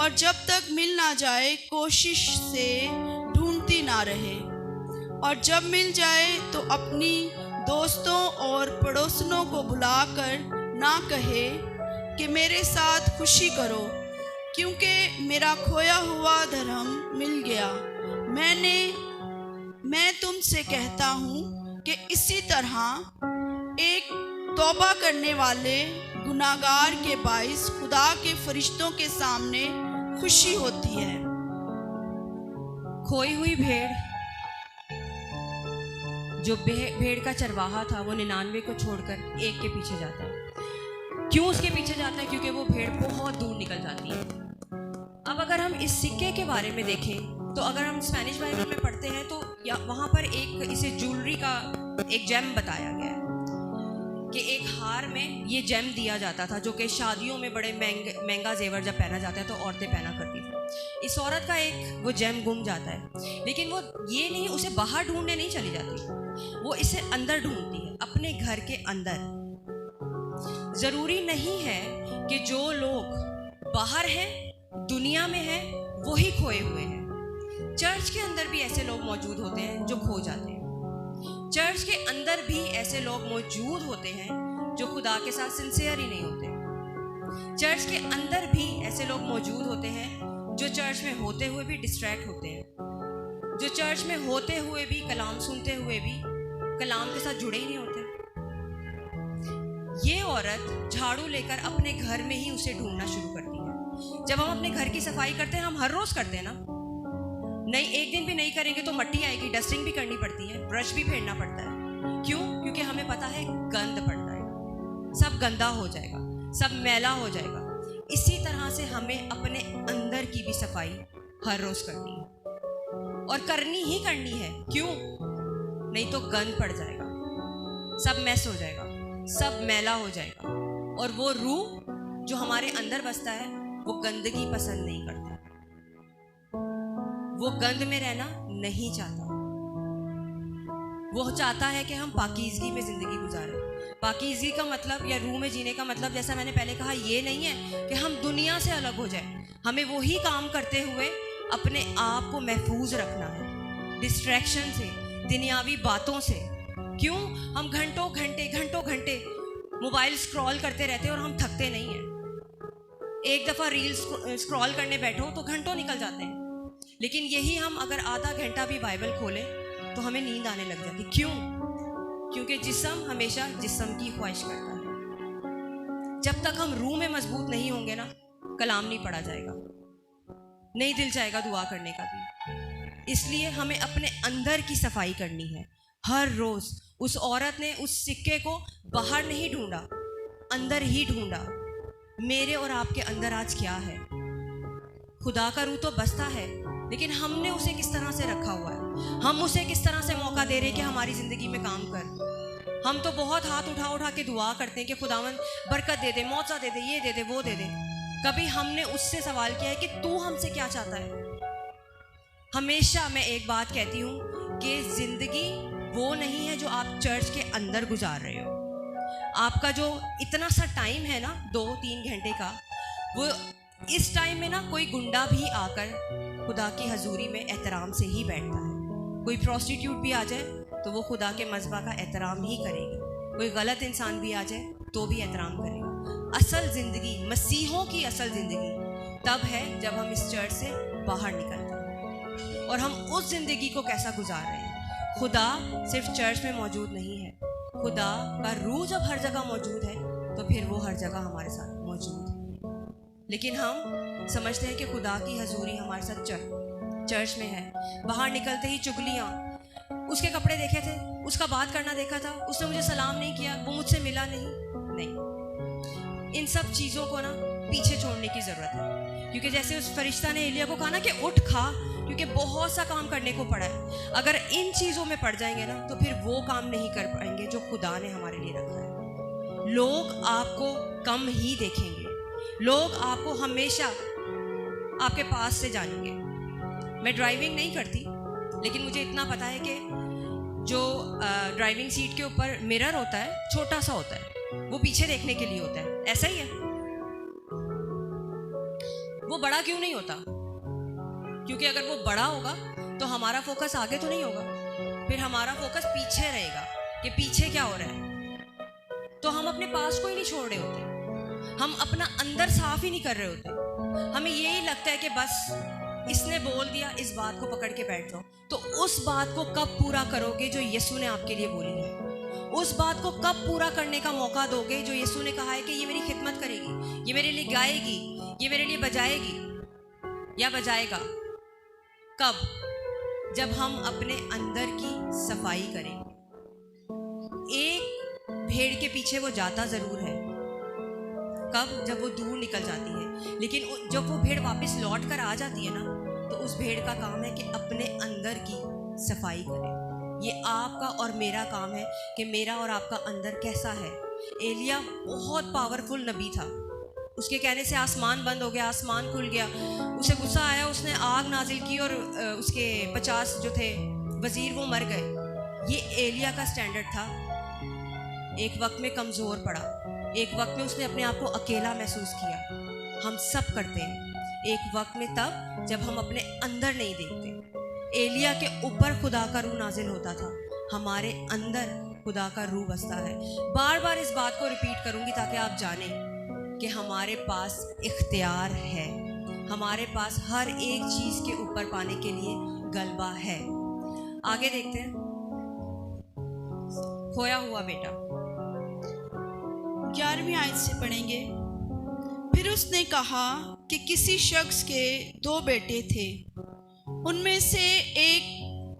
और जब तक मिल ना जाए कोशिश से ढूंढती ना रहे, और जब मिल जाए तो अपनी दोस्तों और पड़ोसनों को बुलाकर ना कहे कि मेरे साथ खुशी करो, क्योंकि मेरा खोया हुआ धर्म मिल गया। मैं तुमसे कहता हूँ कि इसी तरह एक तौबा करने वाले गुनाहगार के बाइस खुदा के फरिश्तों के सामने खुशी होती है। खोई हुई भेड़, जो भेड़ का चरवाहा था, वो 99 को छोड़कर एक के पीछे जाता है। क्यों उसके पीछे जाता है? क्योंकि वो भेड़ बहुत दूर निकल जाती है। अब अगर हम इस सिक्के के बारे में देखें तो अगर हम स्पेनिश बाइबल में पढ़ते हैं तो वहाँ पर एक इसे ज्वेलरी का एक जेम बताया गया है कि एक हार में ये जेम दिया जाता था, जो कि शादियों में बड़े महंगा जेवर जब पहना जाता है तो औरतें पहना करती थी। इस औरत का एक वो जेम गुम जाता है, लेकिन वो ये नहीं उसे बाहर ढूंढने नहीं चली जाती, वो इसे अंदर ढूंढती है, अपने घर के अंदर। ज़रूरी नहीं है कि जो लोग बाहर हैं, दुनिया में हैं, वही खोए हुए हैं। चर्च के अंदर भी ऐसे लोग मौजूद होते हैं जो खो जाते हैं। चर्च के अंदर भी ऐसे लोग मौजूद होते हैं जो खुदा के साथ सिंसियर ही नहीं होते। चर्च के अंदर भी ऐसे लोग मौजूद होते हैं जो चर्च में होते हुए भी डिस्ट्रैक्ट होते हैं, जो चर्च में होते हुए भी, कलाम सुनते हुए भी, कलाम के साथ जुड़े ही नहीं होते। ये औरत झाड़ू लेकर अपने घर में ही उसे ढूंढना शुरू करती है। जब हम अपने घर की सफाई करते हैं, हम हर रोज करते हैं ना, नहीं एक दिन भी नहीं करेंगे तो मट्टी आएगी, डस्टिंग भी करनी पड़ती है, ब्रश भी फेरना पड़ता है। क्यों? क्योंकि हमें पता है गंद पड़ता है, सब गंदा हो जाएगा, सब मैला हो जाएगा। इसी तरह से हमें अपने अंदर की भी सफाई हर रोज करनी है, और करनी ही करनी है। क्यों? नहीं तो गंद पड़ जाएगा, सब मैस हो जाएगा, सब मैला हो जाएगा, और वो रूह जो हमारे अंदर बसता है वो गंदगी पसंद नहीं करता, वो गंद में रहना नहीं चाहता। वो चाहता है कि हम पाकीज़गी में ज़िंदगी गुजारें। पाकीज़गी का मतलब या रूह में जीने का मतलब, जैसा मैंने पहले कहा, ये नहीं है कि हम दुनिया से अलग हो जाएं। हमें वही काम करते हुए अपने आप को महफूज रखना है डिस्ट्रैक्शन से, दुनियावी बातों से। क्यों? हम घंटों घंटे मोबाइल स्क्रॉल करते रहते हैं और हम थकते नहीं हैं। एक दफ़ा रील स्क्रॉल करने बैठो तो घंटों निकल जाते हैं, लेकिन यही हम अगर आधा घंटा भी बाइबल खोलें तो हमें नींद आने लग जाती। क्यों? क्योंकि जिस्म हमेशा जिस्म की ख्वाहिश करता है। जब तक हम रूह में मजबूत नहीं होंगे ना, कलाम नहीं पढ़ा जाएगा, नहीं दिल जाएगा दुआ करने का भी। इसलिए हमें अपने अंदर की सफाई करनी है हर रोज। उस औरत ने उस सिक्के को बाहर नहीं ढूंढा, अंदर ही ढूंढा। मेरे और आपके अंदर आज क्या है? खुदा का रूह तो बसता है, लेकिन हमने उसे किस तरह से रखा हुआ है? हम उसे किस तरह से मौका दे रहे हैं कि हमारी ज़िंदगी में काम कर? हम तो बहुत हाथ उठा के दुआ करते हैं कि खुदावन बरकत दे दे, मौका दे दे, ये दे दे, वो दे दे। कभी हमने उससे सवाल किया है कि तू हमसे क्या चाहता है? हमेशा मैं एक बात कहती हूँ कि ज़िंदगी वो नहीं है जो आप चर्च के अंदर गुजार रहे हो। आपका जो इतना सा टाइम है ना, 2-3 घंटे का, वो इस टाइम में ना कोई गुंडा भी आकर खुदा की हजूरी में एहतराम से ही बैठता है। कोई प्रोस्टिट्यूट भी आ जाए तो वो खुदा के मज़बा का एहतराम ही करेगी। कोई गलत इंसान भी आ जाए तो भी एहतराम करेगा। असल ज़िंदगी, मसीहों की असल ज़िंदगी तब है जब हम इस चर्च से बाहर निकलते हैं, और हम उस ज़िंदगी को कैसा गुजार रहे हैं। खुदा सिर्फ चर्च में मौजूद नहीं है, खुदा का रूह जब हर जगह मौजूद है तो फिर वो हर जगह हमारे साथ मौजूद है। लेकिन हम समझते हैं कि खुदा की हजूरी हमारे साथ चर्च में है। बाहर निकलते ही चुगलियाँ, उसके कपड़े देखे थे, उसका बात करना देखा था, उसने मुझे सलाम नहीं किया, वो मुझसे मिला नहीं। इन सब चीज़ों को ना पीछे छोड़ने की ज़रूरत है, क्योंकि जैसे उस फरिश्ता ने एलिया को कहा ना कि उठ खा, क्योंकि बहुत सा काम करने को पड़ा है। अगर इन चीज़ों में पड़ जाएंगे ना तो फिर वो काम नहीं कर पाएंगे जो खुदा ने हमारे लिए रखा है। लोग आपको कम ही देखेंगे, लोग आपको हमेशा आपके पास से जानेंगे। मैं ड्राइविंग नहीं करती, लेकिन मुझे इतना पता है कि जो ड्राइविंग सीट के ऊपर मिरर होता है, छोटा सा होता है, वो पीछे देखने के लिए होता है। ऐसा ही है, वो बड़ा क्यों नहीं होता? क्योंकि अगर वो बड़ा होगा तो हमारा फोकस आगे तो नहीं होगा, फिर हमारा फोकस पीछे रहेगा। कि पीछे क्या हो रहा है, तो हम अपने पास को ही नहीं छोड़ रहे होते, हम अपना अंदर साफ ही नहीं कर रहे होते। हमें यही लगता है कि बस इसने बोल दिया, इस बात को पकड़ के बैठ जाओ। तो उस बात को कब पूरा करोगे जो यीशु ने आपके लिए बोली है? उस बात को कब पूरा करने का मौका दोगे जो यीशु ने कहा है कि ये मेरी खिदमत करेगी, ये मेरे लिए गाएगी, ये मेरे लिए बजाएगी या बजाएगा? कब? जब हम अपने अंदर की सफाई करेंगे। एक भेड़ के पीछे वो जाता जरूर है, कब? जब वो दूर निकल जाती है, लेकिन जब वो भेड़ वापस लौट कर आ जाती है ना, तो उस भेड़ का काम है कि अपने अंदर की सफाई करे। ये आपका और मेरा काम है कि मेरा और आपका अंदर कैसा है। एलिया बहुत पावरफुल नबी था, उसके कहने से आसमान बंद हो गया, आसमान खुल गया, उसे गुस्सा आया, उसने आग नाजिल की और उसके 50 जो थे वजीर वो मर गए। ये एलिया का स्टैंडर्ड था। एक वक्त में कमज़ोर पड़ा, एक वक्त में उसने अपने आप को अकेला महसूस किया। हम सब करते हैं एक वक्त में, तब जब हम अपने अंदर नहीं देखते। एलिया के ऊपर खुदा का रूह नाजिल होता था, हमारे अंदर खुदा का रूह बसता है। बार बार इस बात को रिपीट करूंगी ताकि आप जानें कि हमारे पास इख्तियार है, हमारे पास हर एक चीज़ के ऊपर पाने के लिए गलबा है। आगे देखते हैं। खोया हुआ बेटा, 11वीं आयत से पढ़ेंगे। फिर उसने कहा कि किसी शख्स के 2 बेटे थे।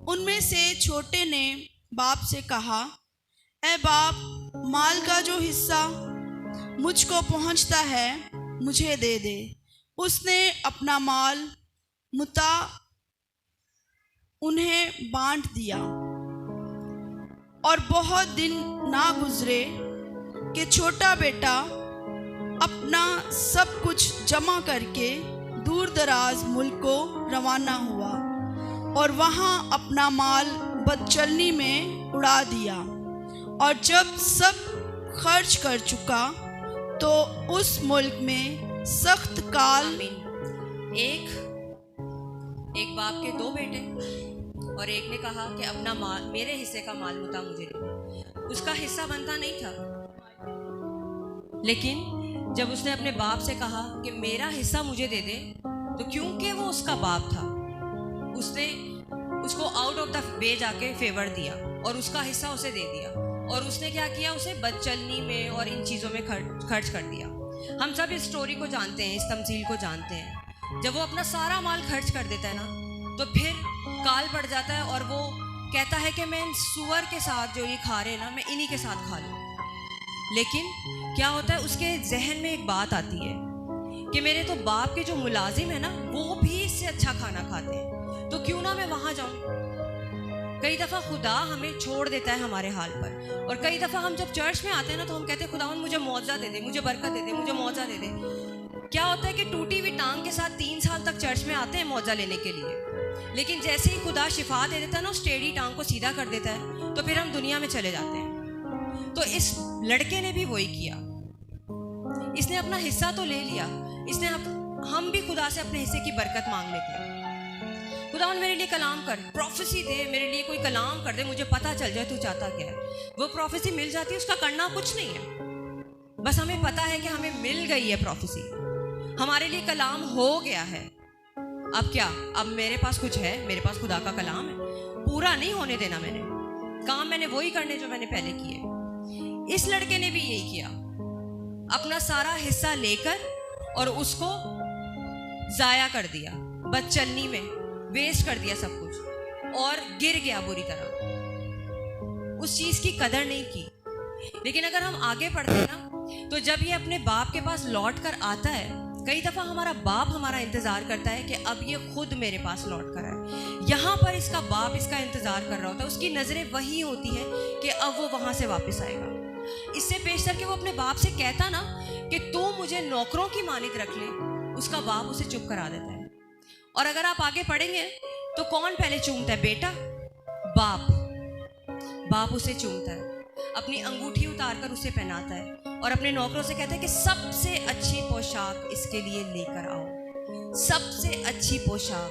उनमें से छोटे ने बाप से कहा, ए बाप, माल का जो हिस्सा मुझको पहुंचता है मुझे दे दे। उसने अपना माल मुता उन्हें बांट दिया। और बहुत दिन ना गुजरे कि छोटा बेटा अपना सब कुछ जमा करके दूर दराज मुल्क को रवाना हुआ और वहाँ अपना माल बदचलनी में उड़ा दिया। और जब सब खर्च कर चुका तो उस मुल्क में सख्त काल। एक बाप के 2 बेटे और एक ने कहा कि अपना माल, मेरे हिस्से का माल मुता मुझे दे। उसका हिस्सा बनता नहीं था, लेकिन जब उसने अपने बाप से कहा कि मेरा हिस्सा मुझे दे दे, तो क्योंकि वो उसका बाप था, उसने उसको आउट ऑफ द वे जाके फेवर दिया और उसका हिस्सा उसे दे दिया। और उसने क्या किया? उसे बदचलनी में और इन चीज़ों में खर्च कर दिया। हम सब इस स्टोरी को जानते हैं, इस तमसील को जानते हैं। जब वो अपना सारा माल खर्च कर देता है ना, तो फिर काल पड़ जाता है और वो कहता है कि मैं इन सुअर के साथ जो ये खा रहे हैं ना, मैं इन्हीं के साथ खा लूँ। लेकिन क्या होता है, उसके जहन में एक बात आती है कि मेरे तो बाप के जो मुलाजिम है ना, वो भी इससे अच्छा खाना खाते हैं, तो क्यों ना मैं वहाँ जाऊँ। कई दफ़ा खुदा हमें छोड़ देता है हमारे हाल पर, और कई दफ़ा हम जब चर्च में आते हैं ना, तो हम कहते हैं खुदावन मुझे मौजा दे दे, मुझे बरकत दे दे, मुझे मौजा दे दे। क्या होता है कि टूटी हुई टांग के साथ 3 साल तक चर्च में आते हैं मौजा लेने के लिए, लेकिन जैसे ही खुदा शिफा दे देता है ना, उस टेढ़ी टांग को सीधा कर देता है, तो फिर हम दुनिया में चले जाते हैं। तो इस लड़के ने भी वही किया, इसने अपना हिस्सा तो ले लिया। हम भी खुदा से अपने हिस्से की बरकत मांग लेते हैं। खुदा मेरे लिए कलाम कर, प्रोफेसी दे, मेरे लिए कोई कलाम कर दे, मुझे पता चल जाए तू चाहता क्या है। वो प्रोफेसी मिल जाती है, उसका करना कुछ नहीं है, बस हमें पता है कि हमें मिल गई है प्रोफेसी, हमारे लिए कलाम हो गया है। अब क्या? अब मेरे पास कुछ है, मेरे पास खुदा का कलाम है, पूरा नहीं होने देना मैंने, काम मैंने वही करने जो मैंने पहले किए। इस लड़के ने भी यही किया, अपना सारा हिस्सा लेकर और उसको जाया कर दिया, बदचलनी में वेस्ट कर दिया सब कुछ, और गिर गया बुरी तरह, उस चीज़ की कदर नहीं की। लेकिन अगर हम आगे बढ़ते हैं ना, तो जब ये अपने बाप के पास लौट कर आता है, कई दफ़ा हमारा बाप हमारा इंतज़ार करता है कि अब ये खुद मेरे पास लौट कर आए। यहाँ पर इसका बाप इसका इंतज़ार कर रहा होता है, उसकी नज़रें वही होती हैं कि अब वो वहाँ से वापस आएगा। इससे पेशतर कि वो अपने बाप से कहता ना कि तू मुझे नौकरों की मानित रख ले, उसका बाप उसे चुप करा देता है। और अगर आप आगे पढ़ेंगे तो कौन पहले चूमता है? बेटा, बाप उसे चूमता है, अपनी अंगूठी उतार कर उसे पहनाता है और अपने नौकरों से कहता है कि सबसे अच्छी पोशाक इसके लिए लेकर आओ। सबसे अच्छी पोशाक,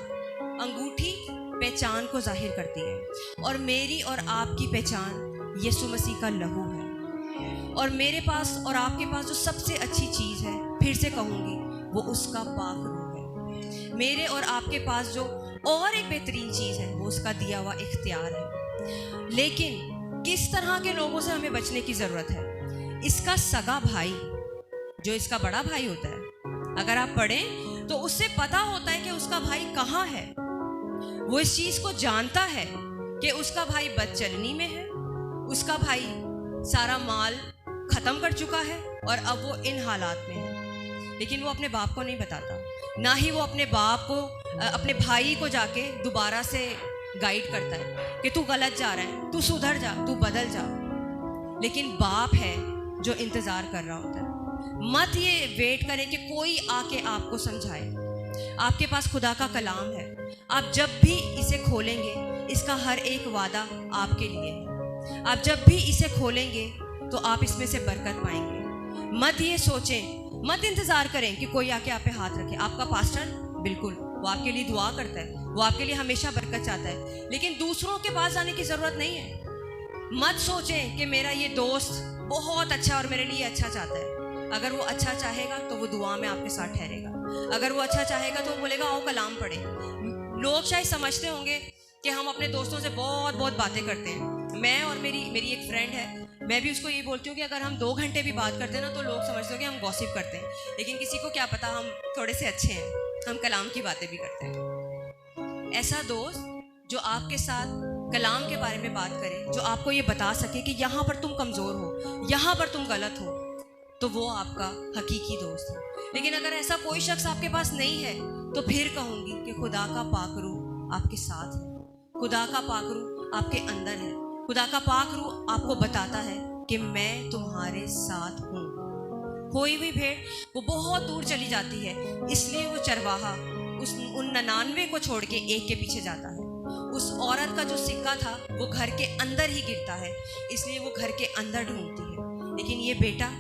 अंगूठी पहचान को जाहिर करती है, और मेरी और आपकी पहचान यीशु मसीह का लहू है। और मेरे पास और आपके पास जो सबसे अच्छी चीज़ है, फिर से कहूँगी, वो उसका पाक रूह है। मेरे और आपके पास जो और एक बेहतरीन चीज़ है, वो उसका दिया हुआ इख्तियार है। लेकिन किस तरह के लोगों से हमें बचने की ज़रूरत है? इसका सगा भाई, जो इसका बड़ा भाई होता है, अगर आप पढ़ें तो उससे पता होता है कि उसका भाई कहाँ है। वो इस चीज़ को जानता है कि उसका भाई बदचलनी में है, उसका भाई सारा माल ख़त्म कर चुका है और अब वो इन हालात में है। लेकिन वो अपने बाप को नहीं बताता, ना ही वो अपने बाप को, अपने भाई को जाके दोबारा से गाइड करता है कि तू गलत जा रहा है, तू सुधर जा, तू बदल जा। लेकिन बाप है जो इंतज़ार कर रहा होता है। मत ये वेट करें कि कोई आके आपको समझाए। आपके पास खुदा का कलाम है, आप जब भी इसे खोलेंगे, इसका हर एक वादा आपके लिए है। आप जब भी इसे खोलेंगे तो आप इसमें से बरकत पाएंगे। मत ये सोचें, मत इंतज़ार करें कि कोई आके आप पे हाथ रखे। आपका पास्टर, बिल्कुल, वो आपके लिए दुआ करता है, वो आपके लिए हमेशा बरकत चाहता है, लेकिन दूसरों के पास जाने की ज़रूरत नहीं है। मत सोचें कि मेरा ये दोस्त बहुत अच्छा और मेरे लिए अच्छा चाहता है। अगर वो अच्छा चाहेगा तो वो दुआ में आपके साथ ठहरेगा। अगर वो अच्छा चाहेगा तो वो बोलेगा आओ कलाम पढ़े। लोग शायद समझते होंगे कि हम अपने दोस्तों से बहुत बहुत बातें करते हैं। मैं और मेरी एक फ्रेंड है, मैं भी उसको ये बोलती हूँ कि अगर हम 2 घंटे भी बात करते हैं ना, तो लोग समझते हो कि हम गॉसिप करते हैं, लेकिन किसी को क्या पता हम थोड़े से अच्छे हैं, हम कलाम की बातें भी करते हैं। ऐसा दोस्त जो आपके साथ कलाम के बारे में बात करे, जो आपको ये बता सके कि यहाँ पर तुम कमज़ोर हो, यहाँ पर तुम गलत हो, तो वो आपका हकीकी दोस्त है। लेकिन अगर ऐसा कोई शख्स आपके पास नहीं है, तो फिर कहूँगी कि खुदा का पाक रूह आपके साथ है, खुदा का पाक रूह आपके अंदर है। खुदा का पाक रूह आपको बताता है कि मैं तुम्हारे साथ हूँ। कोई भी भेड़ वो बहुत दूर चली जाती है, इसलिए वो चरवाहा उन 99 को छोड़ के एक के पीछे जाता है। उस औरत का जो सिक्का था वो घर के अंदर ही गिरता है, इसलिए वो घर के अंदर ढूंढती है। लेकिन ये बेटा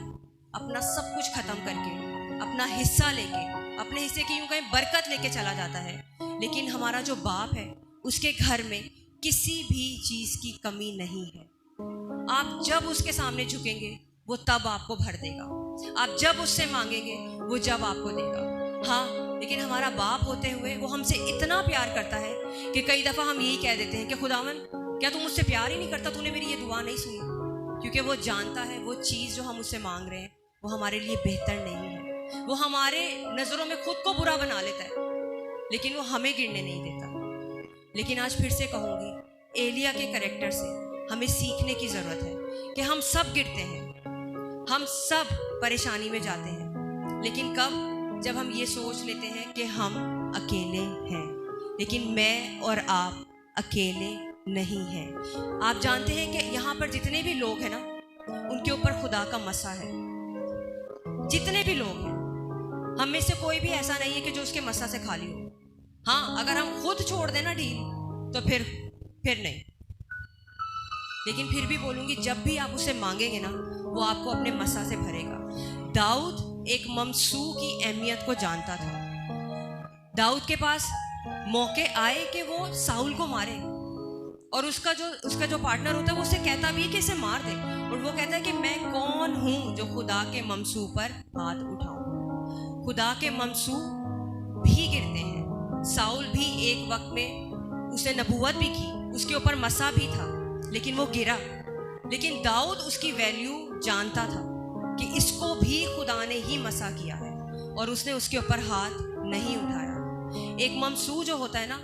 अपना सब कुछ खत्म करके, अपना हिस्सा लेके, अपने हिस्से की यूं कहीं बरकत लेके चला जाता है। लेकिन हमारा जो बाप है, उसके घर में किसी भी चीज़ की कमी नहीं है। आप जब उसके सामने झुकेंगे वो तब आपको भर देगा, आप जब उससे मांगेंगे वो जब आपको देगा। हाँ, लेकिन हमारा बाप होते हुए वो हमसे इतना प्यार करता है कि कई दफ़ा हम यही कह देते हैं कि खुदावन क्या तू मुझसे प्यार ही नहीं करता, तूने मेरी ये दुआ नहीं सुनी। क्योंकि वो जानता है वो चीज़ जो हम उससे मांग रहे हैं वो हमारे लिए बेहतर नहीं है। वो हमारे नज़रों में खुद को बुरा बना लेता है, लेकिन वो हमें गिरने नहीं देता। लेकिन आज फिर से कहूँगी, एलिया के कैरेक्टर से हमें सीखने की ज़रूरत है कि हम सब गिरते हैं, हम सब परेशानी में जाते हैं, लेकिन कब? जब हम ये सोच लेते हैं कि हम अकेले हैं। लेकिन मैं और आप अकेले नहीं हैं। आप जानते हैं कि यहाँ पर जितने भी लोग हैं ना, उनके ऊपर खुदा का मसा है। जितने भी लोग हैं, हम में से कोई भी ऐसा नहीं है कि जो उसके मसा से खाली हो। हाँ, अगर हम खुद छोड़ दें ना ढील, तो फिर नहीं। लेकिन फिर भी बोलूँगी, जब भी आप उसे मांगेंगे ना, वो आपको अपने मसा से भरेगा। दाऊद एक ममसू की अहमियत को जानता था। दाऊद के पास मौके आए कि वो साउल को मारे, और उसका जो पार्टनर होता है वो उसे कहता भी है कि इसे मार दे, और वो कहता है कि मैं कौन हूँ जो खुदा के ममसू पर हाथ उठाऊं। खुदा के ममसू भी गिरते हैं। साउल भी एक वक्त में उसने नबूवत भी की, उसके ऊपर मसा भी था, लेकिन वो गिरा। लेकिन दाऊद उसकी वैल्यू जानता था कि इसको भी खुदा ने ही मसा किया है, और उसने उसके ऊपर हाथ नहीं उठाया। एक ममसू जो होता है ना,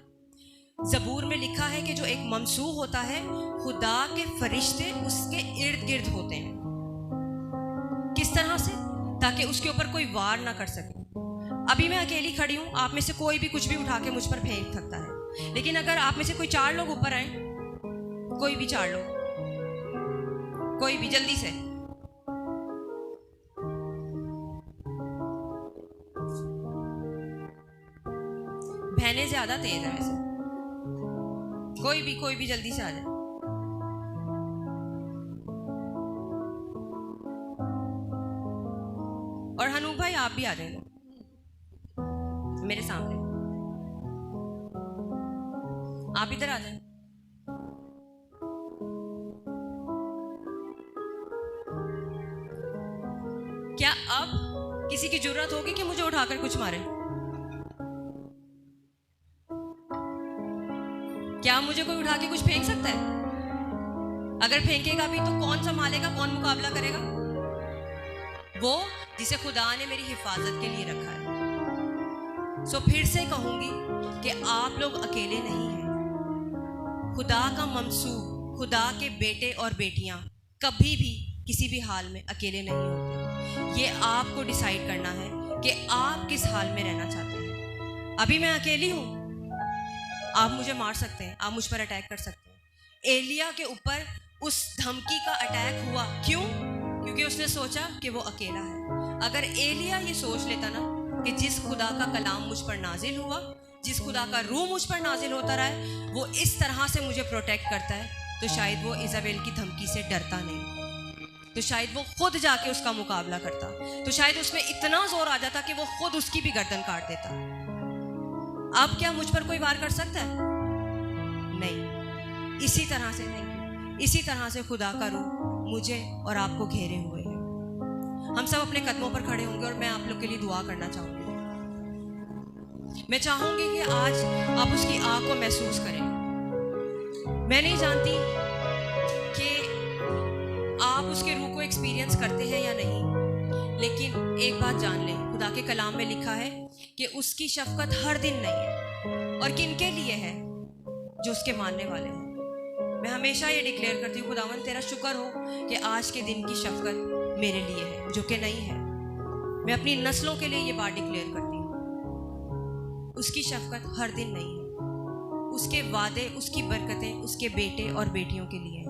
ज़बूर में लिखा है कि जो एक ममसू होता है, खुदा के फरिश्ते उसके इर्द गिर्द होते हैं। किस तरह से? ताकि उसके ऊपर कोई वार ना कर सके। अभी मैं अकेली खड़ी हूँ, आप में से कोई भी कुछ भी उठा के मुझ पर फेंक सकता है, लेकिन अगर आप में से कोई 4 लोग ऊपर आए, कोई भी 4 लोग, कोई भी जल्दी से, बहनें ज्यादा तेज है वैसे, कोई भी जल्दी से आ जाए। और हनूक भाई आप भी आ जाएंगे मेरे सामने, आप इधर आ जाए। किसी की जरूरत होगी कि मुझे उठाकर कुछ मारे? क्या मुझे कोई उठा के कुछ फेंक सकता है? अगर फेंकेगा भी तो कौन संभालेगा, कौन मुकाबला करेगा? वो जिसे खुदा ने मेरी हिफाजत के लिए रखा है। सो फिर से कहूंगी कि आप लोग अकेले नहीं हैं। खुदा का ममसूब, खुदा के बेटे और बेटियां कभी भी किसी भी हाल में अकेले नहीं होते। ये आपको डिसाइड करना है कि आप किस हाल में रहना चाहते हैं। अभी मैं अकेली हूं, आप मुझे मार सकते हैं, आप मुझ पर अटैक कर सकते हैं। एलिया के ऊपर उस धमकी का अटैक हुआ, क्यों? क्योंकि उसने सोचा कि वो अकेला है। अगर एलिया ये सोच लेता ना कि जिस खुदा का कलाम मुझ पर नाजिल हुआ, जिस खुदा का रूह मुझ पर नाजिल होता रहा है, वो इस तरह से मुझे प्रोटेक्ट करता है, तो शायद वो इज़ाबेल की धमकी से डरता नहीं, तो शायद वो खुद जाके उसका मुकाबला करता, तो शायद उसमें इतना जोर आ जाता कि वो खुद उसकी भी गर्दन काट देता। अब क्या मुझ पर कोई वार कर सकता है? नहीं। इसी तरह से नहीं, इसी तरह से खुदा का रूह मुझे और आपको घेरे हुए है। हम सब अपने कदमों पर खड़े होंगे और मैं आप लोग के लिए दुआ करना चाहूंगी। मैं चाहूंगी कि आज आप उसकी आग को महसूस करें। मैं नहीं जानती कि आप उसके रूह को एक्सपीरियंस करते हैं या नहीं, लेकिन एक बात जान लें, खुदा के कलाम में लिखा है कि उसकी शफकत हर दिन नहीं है। और किन के लिए है? जो उसके मानने वाले हैं। मैं हमेशा ये डिक्लेयर करती हूँ, खुदावन तेरा शुक्र हो कि आज के दिन की शफकत मेरे लिए है, जो कि नहीं है। मैं अपनी नस्लों के लिए ये बात डिक्लेयर करती हूँ, उसकी शफकत हर दिन नहीं है। उसके वादे, उसकी बरकतें उसके बेटे और बेटियों के लिए हैं।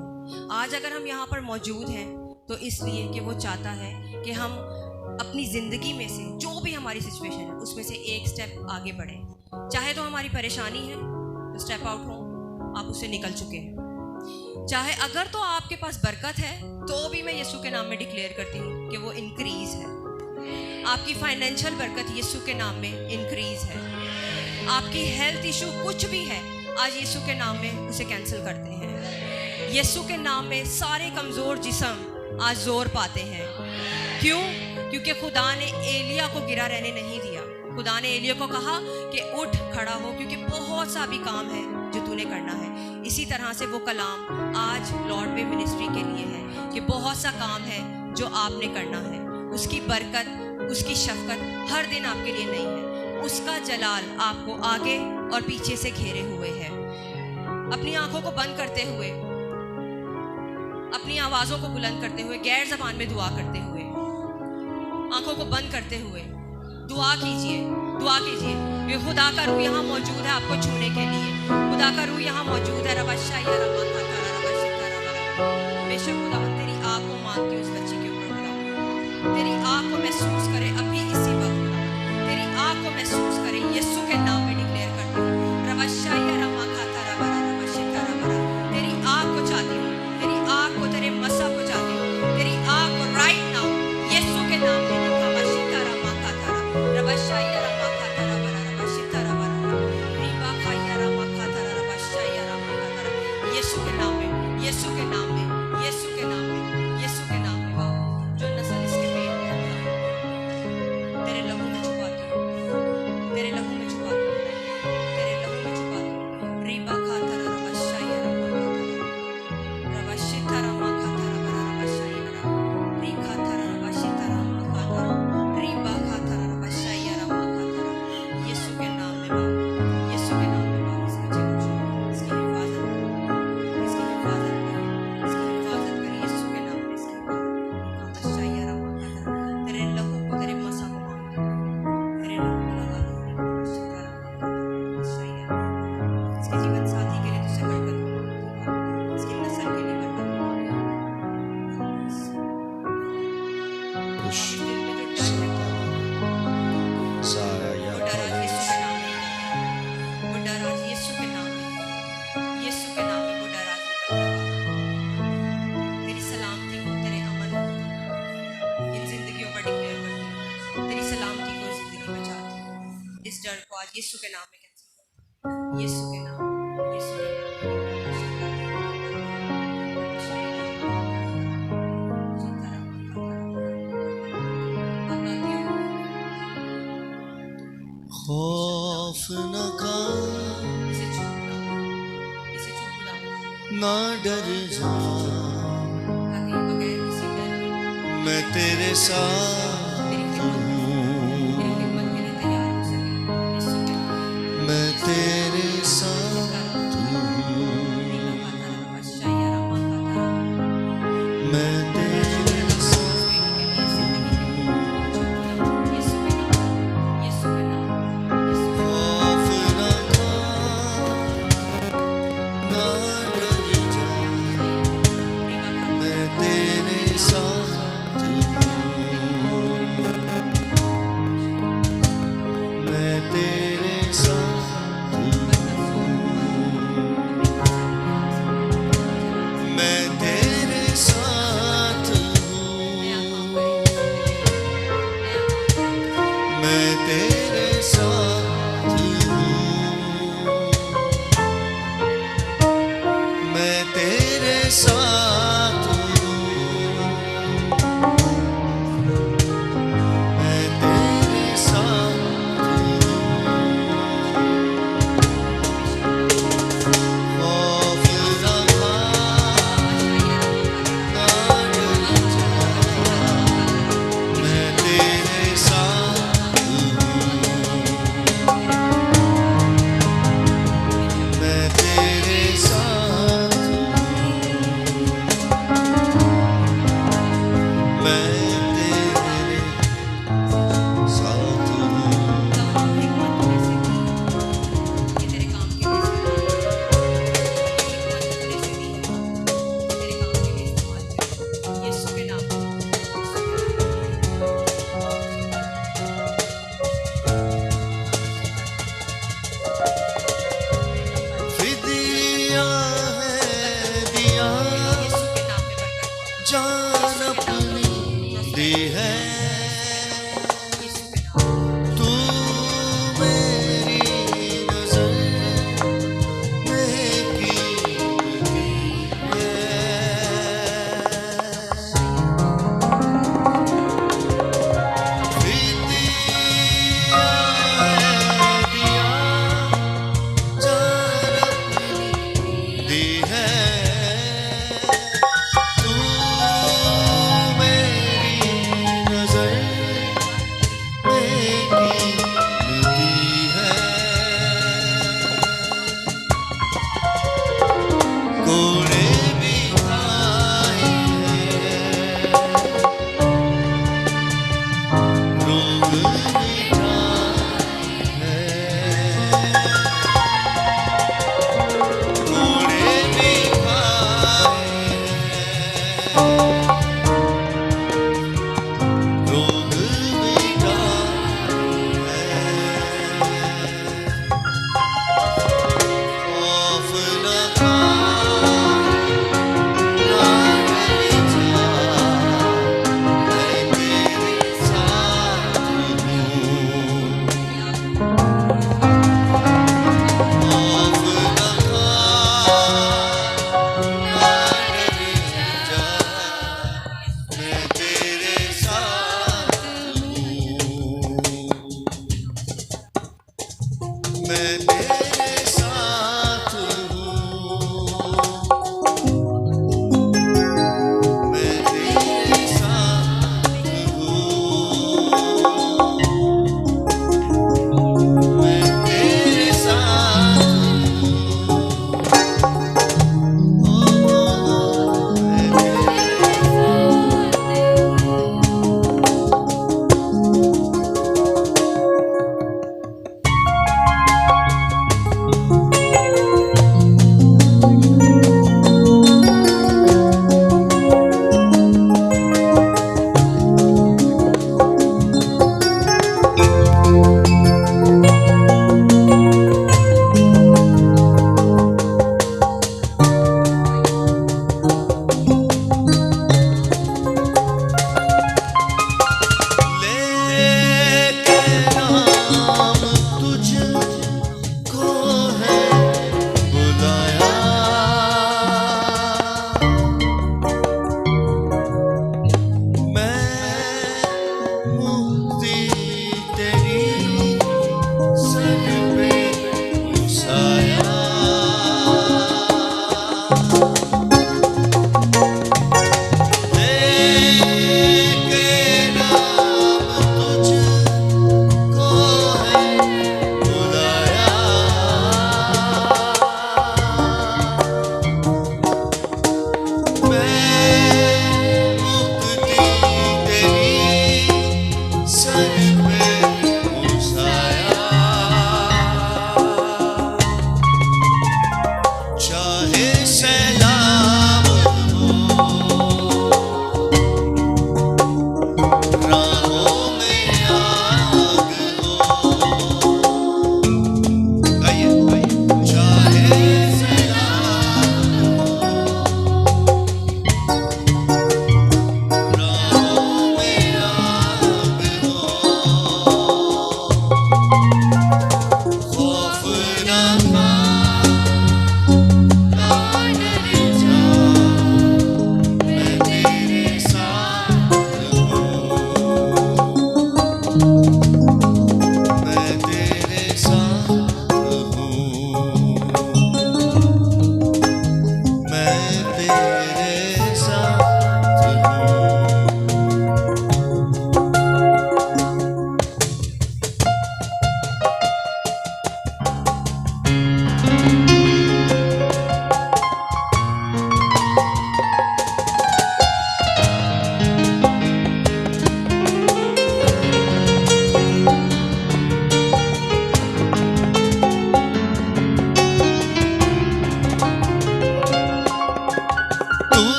आज अगर हम यहाँ पर मौजूद हैं तो इसलिए कि वो चाहता है कि हम अपनी ज़िंदगी में से जो भी हमारी सिचुएशन है उसमें से एक स्टेप आगे बढ़ें। चाहे तो हमारी परेशानी है तो स्टेप आउट हो, आप उससे निकल चुके हैं। चाहे अगर तो आपके पास बरकत है तो भी मैं यीशु के नाम में डिक्लेयर करती हूँ कि वो इंक्रीज है। आपकी फाइनेंशियल बरकत यीशु के नाम में इंक्रीज है। आपकी हेल्थ इशू कुछ भी है, आज यीशु के नाम में उसे कैंसिल करते हैं। यीशु के नाम में सारे कमज़ोर जिस्म आज जोर पाते हैं। क्यों? क्योंकि खुदा ने एलिया को गिरा रहने नहीं दिया। खुदा ने एलिया को कहा कि उठ खड़ा हो, क्योंकि बहुत सा भी काम है जो तूने करना है। इसी तरह से वो कलाम आज लॉर्ड वे मिनिस्ट्री के लिए है कि बहुत सा काम है जो आपने करना है। उसकी बरकत, उसकी शफकत हर दिन आपके लिए नहीं है। उसका जलाल आपको आगे और पीछे से घेरे हुए है। अपनी आंखों को बंद करते हुए, अपनी आवाज़ों को बुलंद करते हुए, गैर ज़बान में दुआ करते हुए, आंखों को बंद करते हुए दुआ कीजिए, दुआ कीजिए। ये खुदा का रूह यहाँ मौजूद है आपको छूने के लिए। खुदा का रूह यहाँ मौजूद है। बेशक खुदावन तेरी आग को मांगती हूँ उस बच्ची के ऊपर। खुदा तेरी आग को महसूस करे अभी इसी वक्त। खुदा तेरी आग को महसूस करे, यीशु के नाम में डिक्लेयर करती हूँ। तेरी आग को चाहती हूँ, तेरी आग को, तेरे मसा को चाहती हूँ, तेरी आग को राइट नाउ यीशु के नाम में। यीशु के नाम में, यीशु के नाम में, यीशु के नाम में, यीशु के नाम में। बाबा जो नस्ल इसके पेट में है, तेरे लहू में छुपाती हूँ, तेरे लहू में छुपाती हूँ, तेरे लहू में छुपाती हूँ। रीबा खाता रबशाया रबशिता रमा खाता रबशाया री खाता रबशिता रमा खाता रीबा खाता रबशाया रमा खाता। यीशु के नाम में बाबा, यीशु के नाम में बाबा, इस बच्चे को छू, इसकी हिफाजत करो, इसकी हिफाजत करो, इसकी हिफाजत करो यीशु के नाम में। इसकी हिफाजत रबशाया रमा खाता। तेरे लहू को, तेरे मसा को मांगती हूँ, तेरे लहू को लगा दो रबशिता रमा रबशाया। इसके जीवन साथी के लिए तुझसे बरकत हो, इसकी नस्ल के लिए बरकत हो। अब इस दिल में जो डर है, वो डर आज यीशु के नाम में, वो डर आज यीशु के नाम में, यीशु के नाम में वो डर आज निकल गया। तेरी सलामती को, तेरे अमन को इन जिंदगियों पर डिक्लेयर करती हूँ। तेरी सलामती को इस जिंदगी में चाहती हूँ। इस डर को आज यीशु के नाम में कैंसिल करती हूँ। यीशु के नाम, यीशु के नाम। खौफ न खा, इसे चुप बुलाओ, इसे चुप बुलाओ, ना डर जा, ताकि बगैर किसी डर के मैं तेरे साथ मेरी खिदमत के लिए तैयार हो सके। यीशु के नाम मैं तेरे साथ मैं तेरे खौफ न खा, ना डर जा, मैं तेरे साथ हूँ, मैं तेरे साथ हूँ, मैं तेरे साथ हूँ, मैं तेरे साथ हूँ, मैं तेरे साथ हूँ, मैं तेरे साथ हूँ। खौफ न खा, ना डर जा, मैं तेरे साथ हूँ, मैं तेरे साथ हूँ, मैं तेरे साथ हूँ। फिदिया है दिया, जान अपनी दी है, तू मेरी नजर में कीमती है। फिदिया है दिया, जान अपनी दी है, तू मेरी नजर में कीमती है। कोड़े भी खाए हैं, रोग मिटाए हैं, कोड़े भी खाए हैं, रोग मिटाए हैं। खौफ न खा, ना डर जा, मैं तेरे साथ हूँ। खौफ न खा, ना डर जा, मैं तेरे साथ हूँ, मैं तेरे साथ हूँ, मैं तेरे साथ हूँ, मैं तेरे साथ हूँ।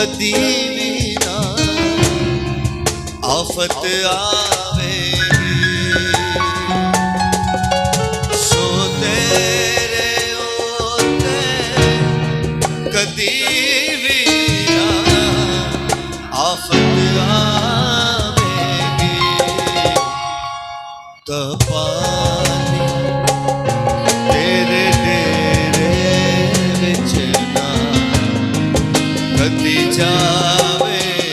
कदी भी ना आफत आवेगी सो तेरे होते कदी भी ना आफत आवेगी तपानी तेरे डेरे विच ना कदी जावेगी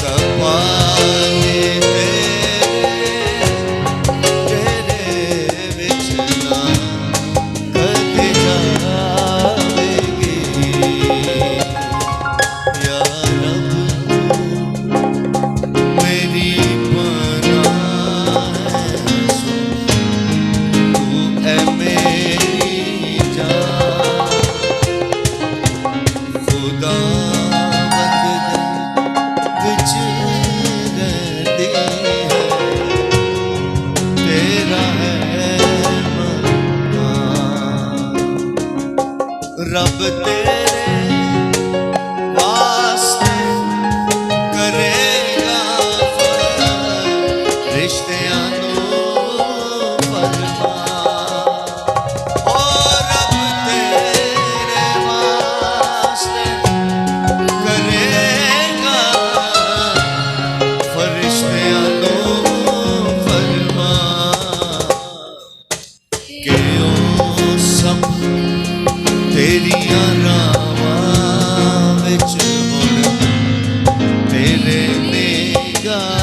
तपानी तेरे विच ना कदी जावेगी या रब मेरी पनाह है सो तू है मेरी जान खुदा वद विच रहती है तेरा है मकान रब तेरे वास्ते करेगा रिश्तियां फरमा ओ रब तेरे वास्ते करेगा फरिश्तियां फरमा कि ओ सब तेरियां रावां विच हुण तेरे निगाह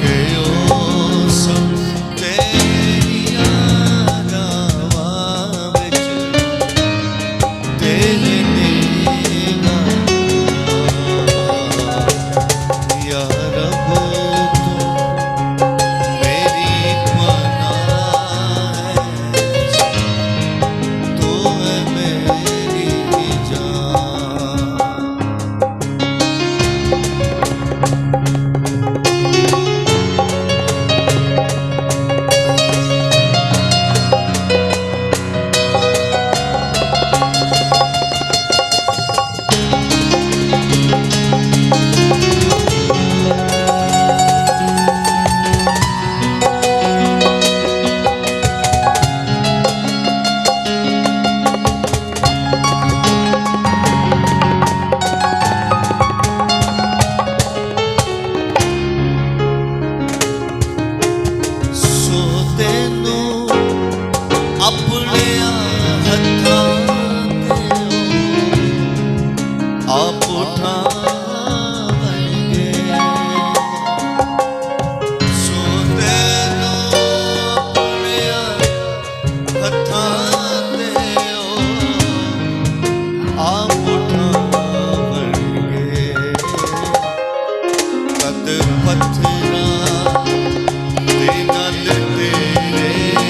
के ओ सब तेरियां रावां विच तेरे निगाह या रब तू मेरी पनाह है तू है मेरी जान सो तेनू अपने हत्थां ते आप उठावणगे सो तेनू अपने हत्थां ते आप उठावणगे कद पत्थरां दे नल तेरे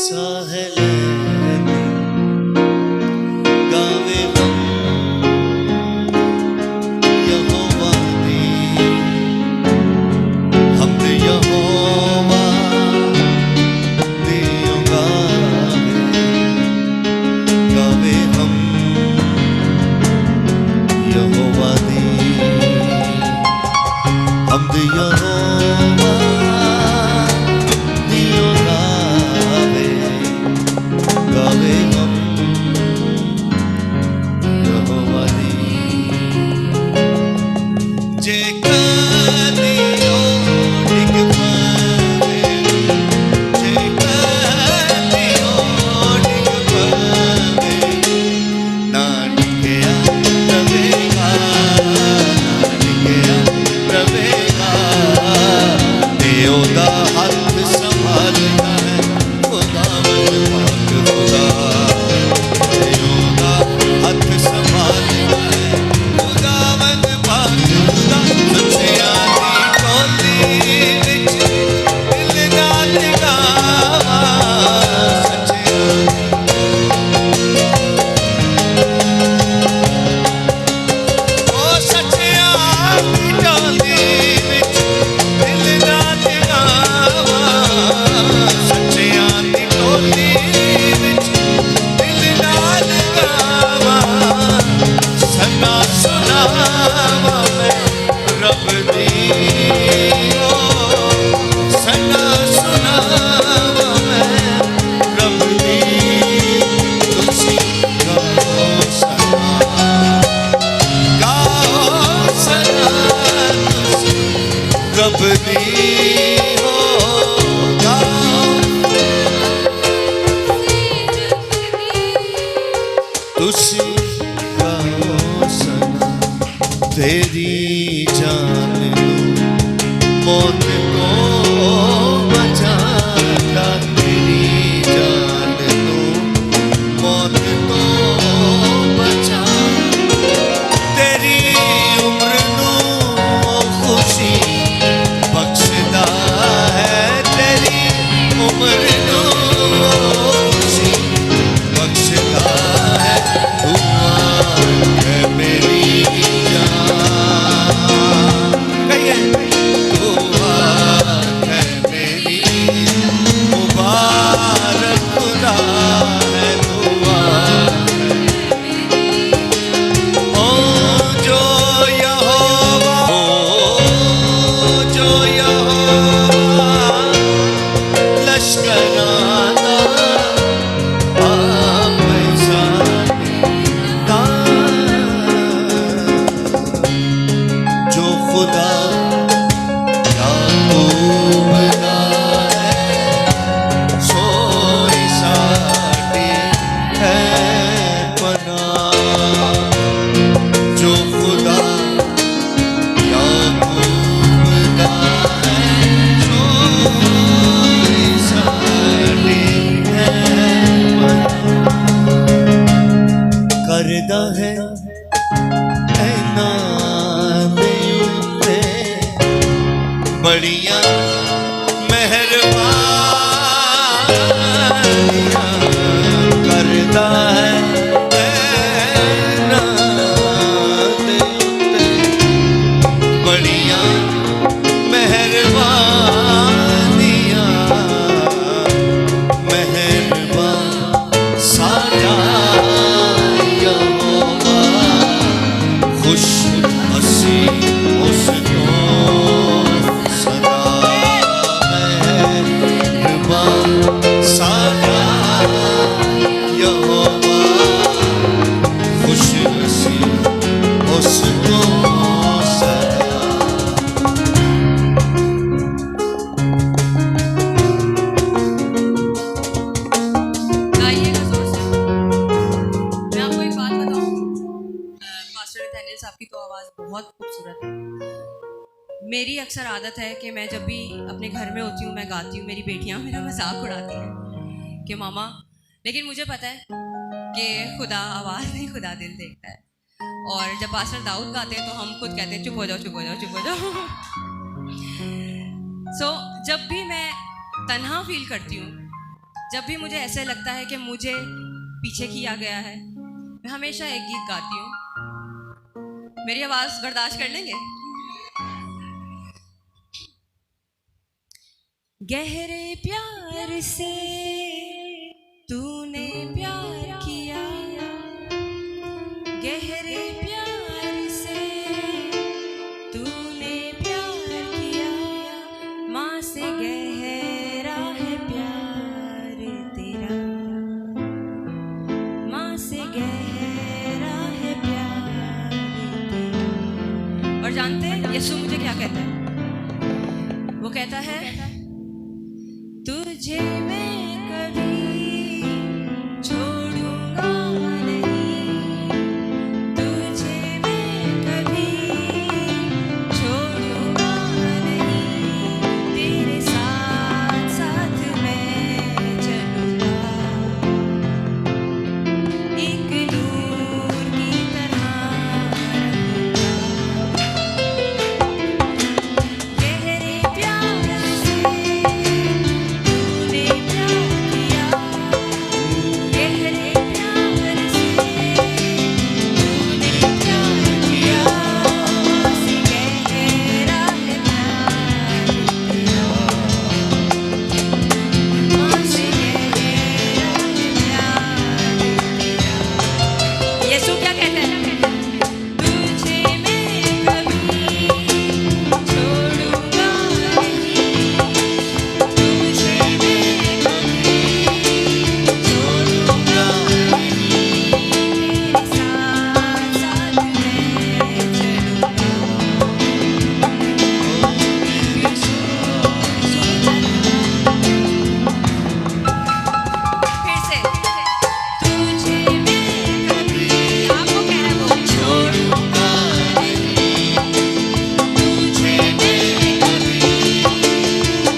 साहले गावे हम यहोवा दी हमद यहोवा दियो गावे हम यहोवा दी हमद यहोवा दियो गावे हम यहोवा दी जे कदियो डिग पवे जे कदियो डिग पवे ना डिगया रवेगा ना डिगया रवेगा देओ दा हथ संभालना है खुदावंद पाक खुदा देओ दा हथ संभालना है खुदावंद पाक खुदा सच्चियां दी टोली विच दिल ना लगावा सच्चियां ओ सच्चियां दी टोली विच दिल ना लगावा सच्चियां दी टोली विच दिल ना लगावा सना सुनावा मैं रब दी ओ सना सुनावा मैं रब दी तुसी गाओ सना तुसी रब दी हो गाओ तुसी गाओ सना तेरी जान लूं मौत को बचाता तेरी जान लूं मौत को बचा तेरी उम्र नूं खुशी बख्शदा है तेरी उम्र नूं खुशी बख्शदा है दुआ है मेरी जान कहिए दुआ है मेरी मुबारक खुदा है दुआ ओ जो यहोवा जो यहोवा लश्कराना आप साथ जो खुदा याकूब दा है सोई साडी है पनाह जो खुदा याकूब दा है सोई साडी है पनाह करदा है ऐना दे उत्ते बड़ियां मेहरबानियां करदा है ऐना दे उत्ते बड़ियां मेहरबानियां मेहरबान साडा यहोवा खुश हसी उसको सदा मेहरबान साडा यहोवा खुश हसी उसको सदा गाइएगा जोर से। मैं आपको एक बात बताऊं, पास्टर नथानियल साहब की तो आवाज़ बहुत खूबसूरत है। मेरी अक्सर आदत है कि मैं जब भी अपने घर में होती हूँ मैं गाती हूँ, मेरी बेटियाँ मेरा मजाक उड़ाती हैं कि मामा, लेकिन मुझे पता है कि खुदा आवाज़ नहीं खुदा दिल देखता है। और जब पास्टर दाऊद गाते हैं तो हम खुद कहते हैं चुप हो जाओ चुप हो जाओ चुप हो जाओ। जब भी मैं तन्हा फील करती हूँ, जब भी मुझे ऐसे लगता है कि मुझे पीछे किया गया है, मैं हमेशा एक गीत गाती हूँ। मेरी आवाज बर्दाश्त कर लेंगे? गहरे प्यार से तूने प्यार किया, गहरे प्यार से तूने प्यार किया, माँ से गहरा है प्यार तेरा, माँ से गहरा है प्यार तेरा। और जानते हैं यीशु मुझे क्या कहता है? वो कहता है, तुझे मैं कभी छोड़ूंगा नहीं, तुझे मैं कभी छोड़ूंगा नहीं, तेरे साथ साथ मैं चलूंगा, एक नूर की तरह रहूंगा, गहरे प्यार से तूने प्यार किया, गहरे प्यार से तूने प्यार किया, माँ से गहरा है प्यार तेरा, माँ से गहरा है प्यार तेरा। यीशु क्या कहता है? तुझे मैं कभी छोड़ूंगा नहीं, तुझे मैं कभी छोड़ूंगा नहीं, तेरे साथ साथ मैं चलूंगा, फिर से तुझे मैं कभी, आपको कह रहा है वो, छोड़ूंगा नहीं, तुझे मैं कभी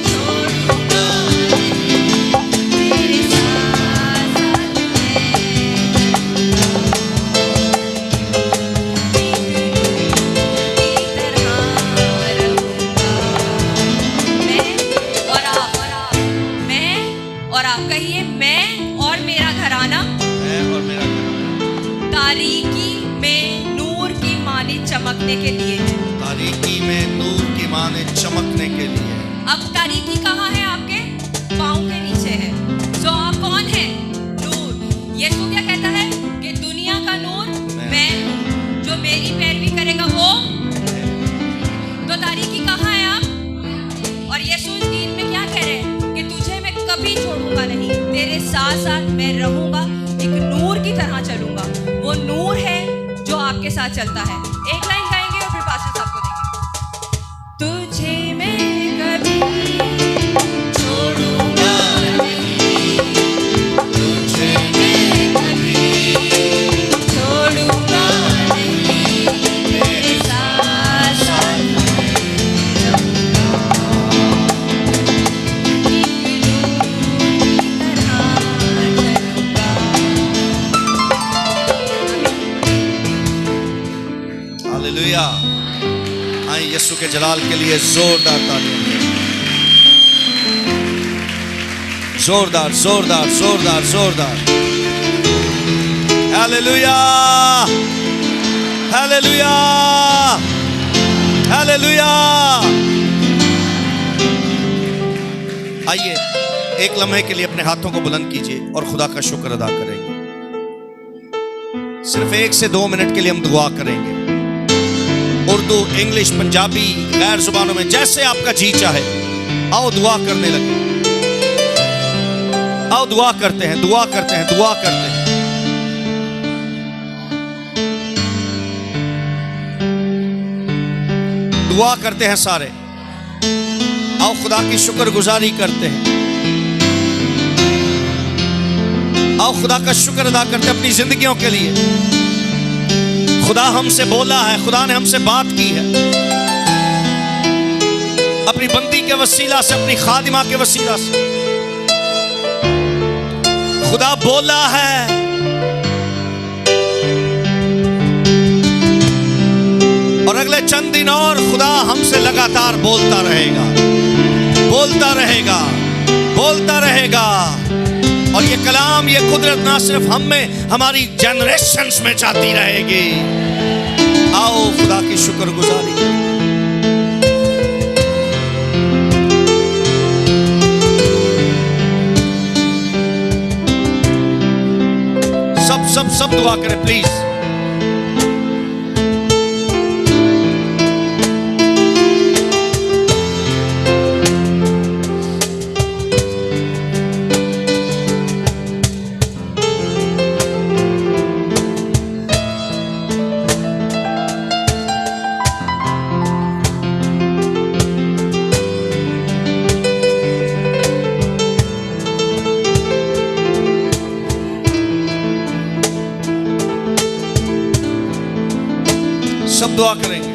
छोड़ूंगा नहीं, तेरे साथ साथ मैं आप कहिए, मैं और मेरा घराना मैं और मेरा घराना तारीकी में नूर की मानी चमकने के लिए है। तारीकी में नूर की माने चमकने के लिए। अब तारीकी कहाँ है? आपके पाँव के नीचे है। तो आप कौन है? नूर। यीशु क्या कहता है कि दुनिया का नूर मैं हूँ, जो मेरी पैरवी करेगा वो। तो तारीकी कहाँ है आप? और यीशु इस गीत में क्या कह रहे हैं कि तुझे मैं कभी छोड़ूंगा नहीं, तेरे साथ साथ मैं रहूंगा, एक नूर की तरह चलूंगा। वो नूर है जो आपके साथ चलता है। एक लाइन गाएंगे और फिर पास्टर साहब को देंगे। तुझे मैं कभी छोड़ूंगा नहीं, तुझे मैं कभी छोड़ूंगा नहीं, तेरे साथ साथ मैं रहूंगा, एक नूर की तरह चलूंगा। हालेलुया। आए यीशु के जलाल के लिए जोरदार तालियां। जोरदार जोरदार जोरदार जोरदार। Hallelujah hallelujah hallelujah. आइए एक लम्हे के लिए अपने हाथों को बुलंद कीजिए और खुदा का शुक्र अदा करेंगे। सिर्फ 1 से 2 मिनट के लिए हम दुआ करेंगे। उर्दू, इंग्लिश, पंजाबी, गैर जुबानों में जैसे आपका जी चाहे आओ दुआ करने लगे। आओ दुआ करते हैं, दुआ करते हैं, दुआ करते हैं। दुआ करते हैं सारे। आओ खुदा की शुक्रगुजारी करते हैं। आओ खुदा का शुक्र अदा करते हैं अपनी जिंदगियों के लिए। खुदा हमसे बोला है, खुदा ने हमसे बात की है, अपनी बंदी के वसीला से, अपनी खादिमा के वसीला से खुदा बोला है। और अगले चंद दिन और खुदा हमसे लगातार बोलता रहेगा, बोलता रहेगा, बोलता रहेगा। और ये कलाम, ये कुदरत ना सिर्फ हम में, हमारी जनरेशंस में जाती रहेगी। आओ खुदा की शुक्रगुजारी करें। सब दुआ करें प्लीज। सब दुआ करेंगे।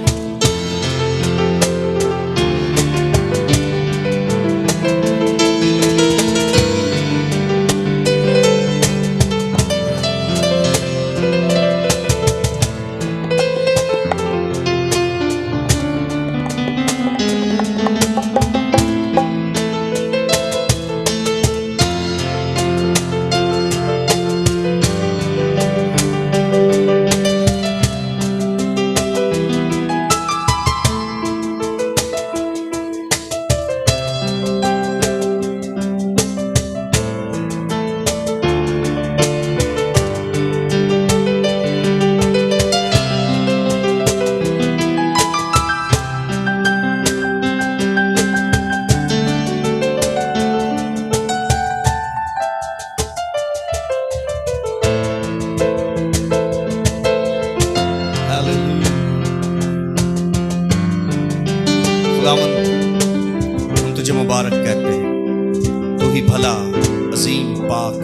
खुदावंद, हम तुझे मुबारक कहते हैं। तू ही भला, अजीम, पाक,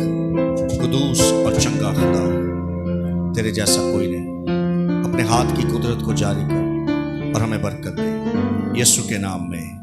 कुदूस और चंगा खुदा, तेरे जैसा कोई नहीं। अपने हाथ की कुदरत को जारी कर और हमें बरकत दे, यीशु के नाम में।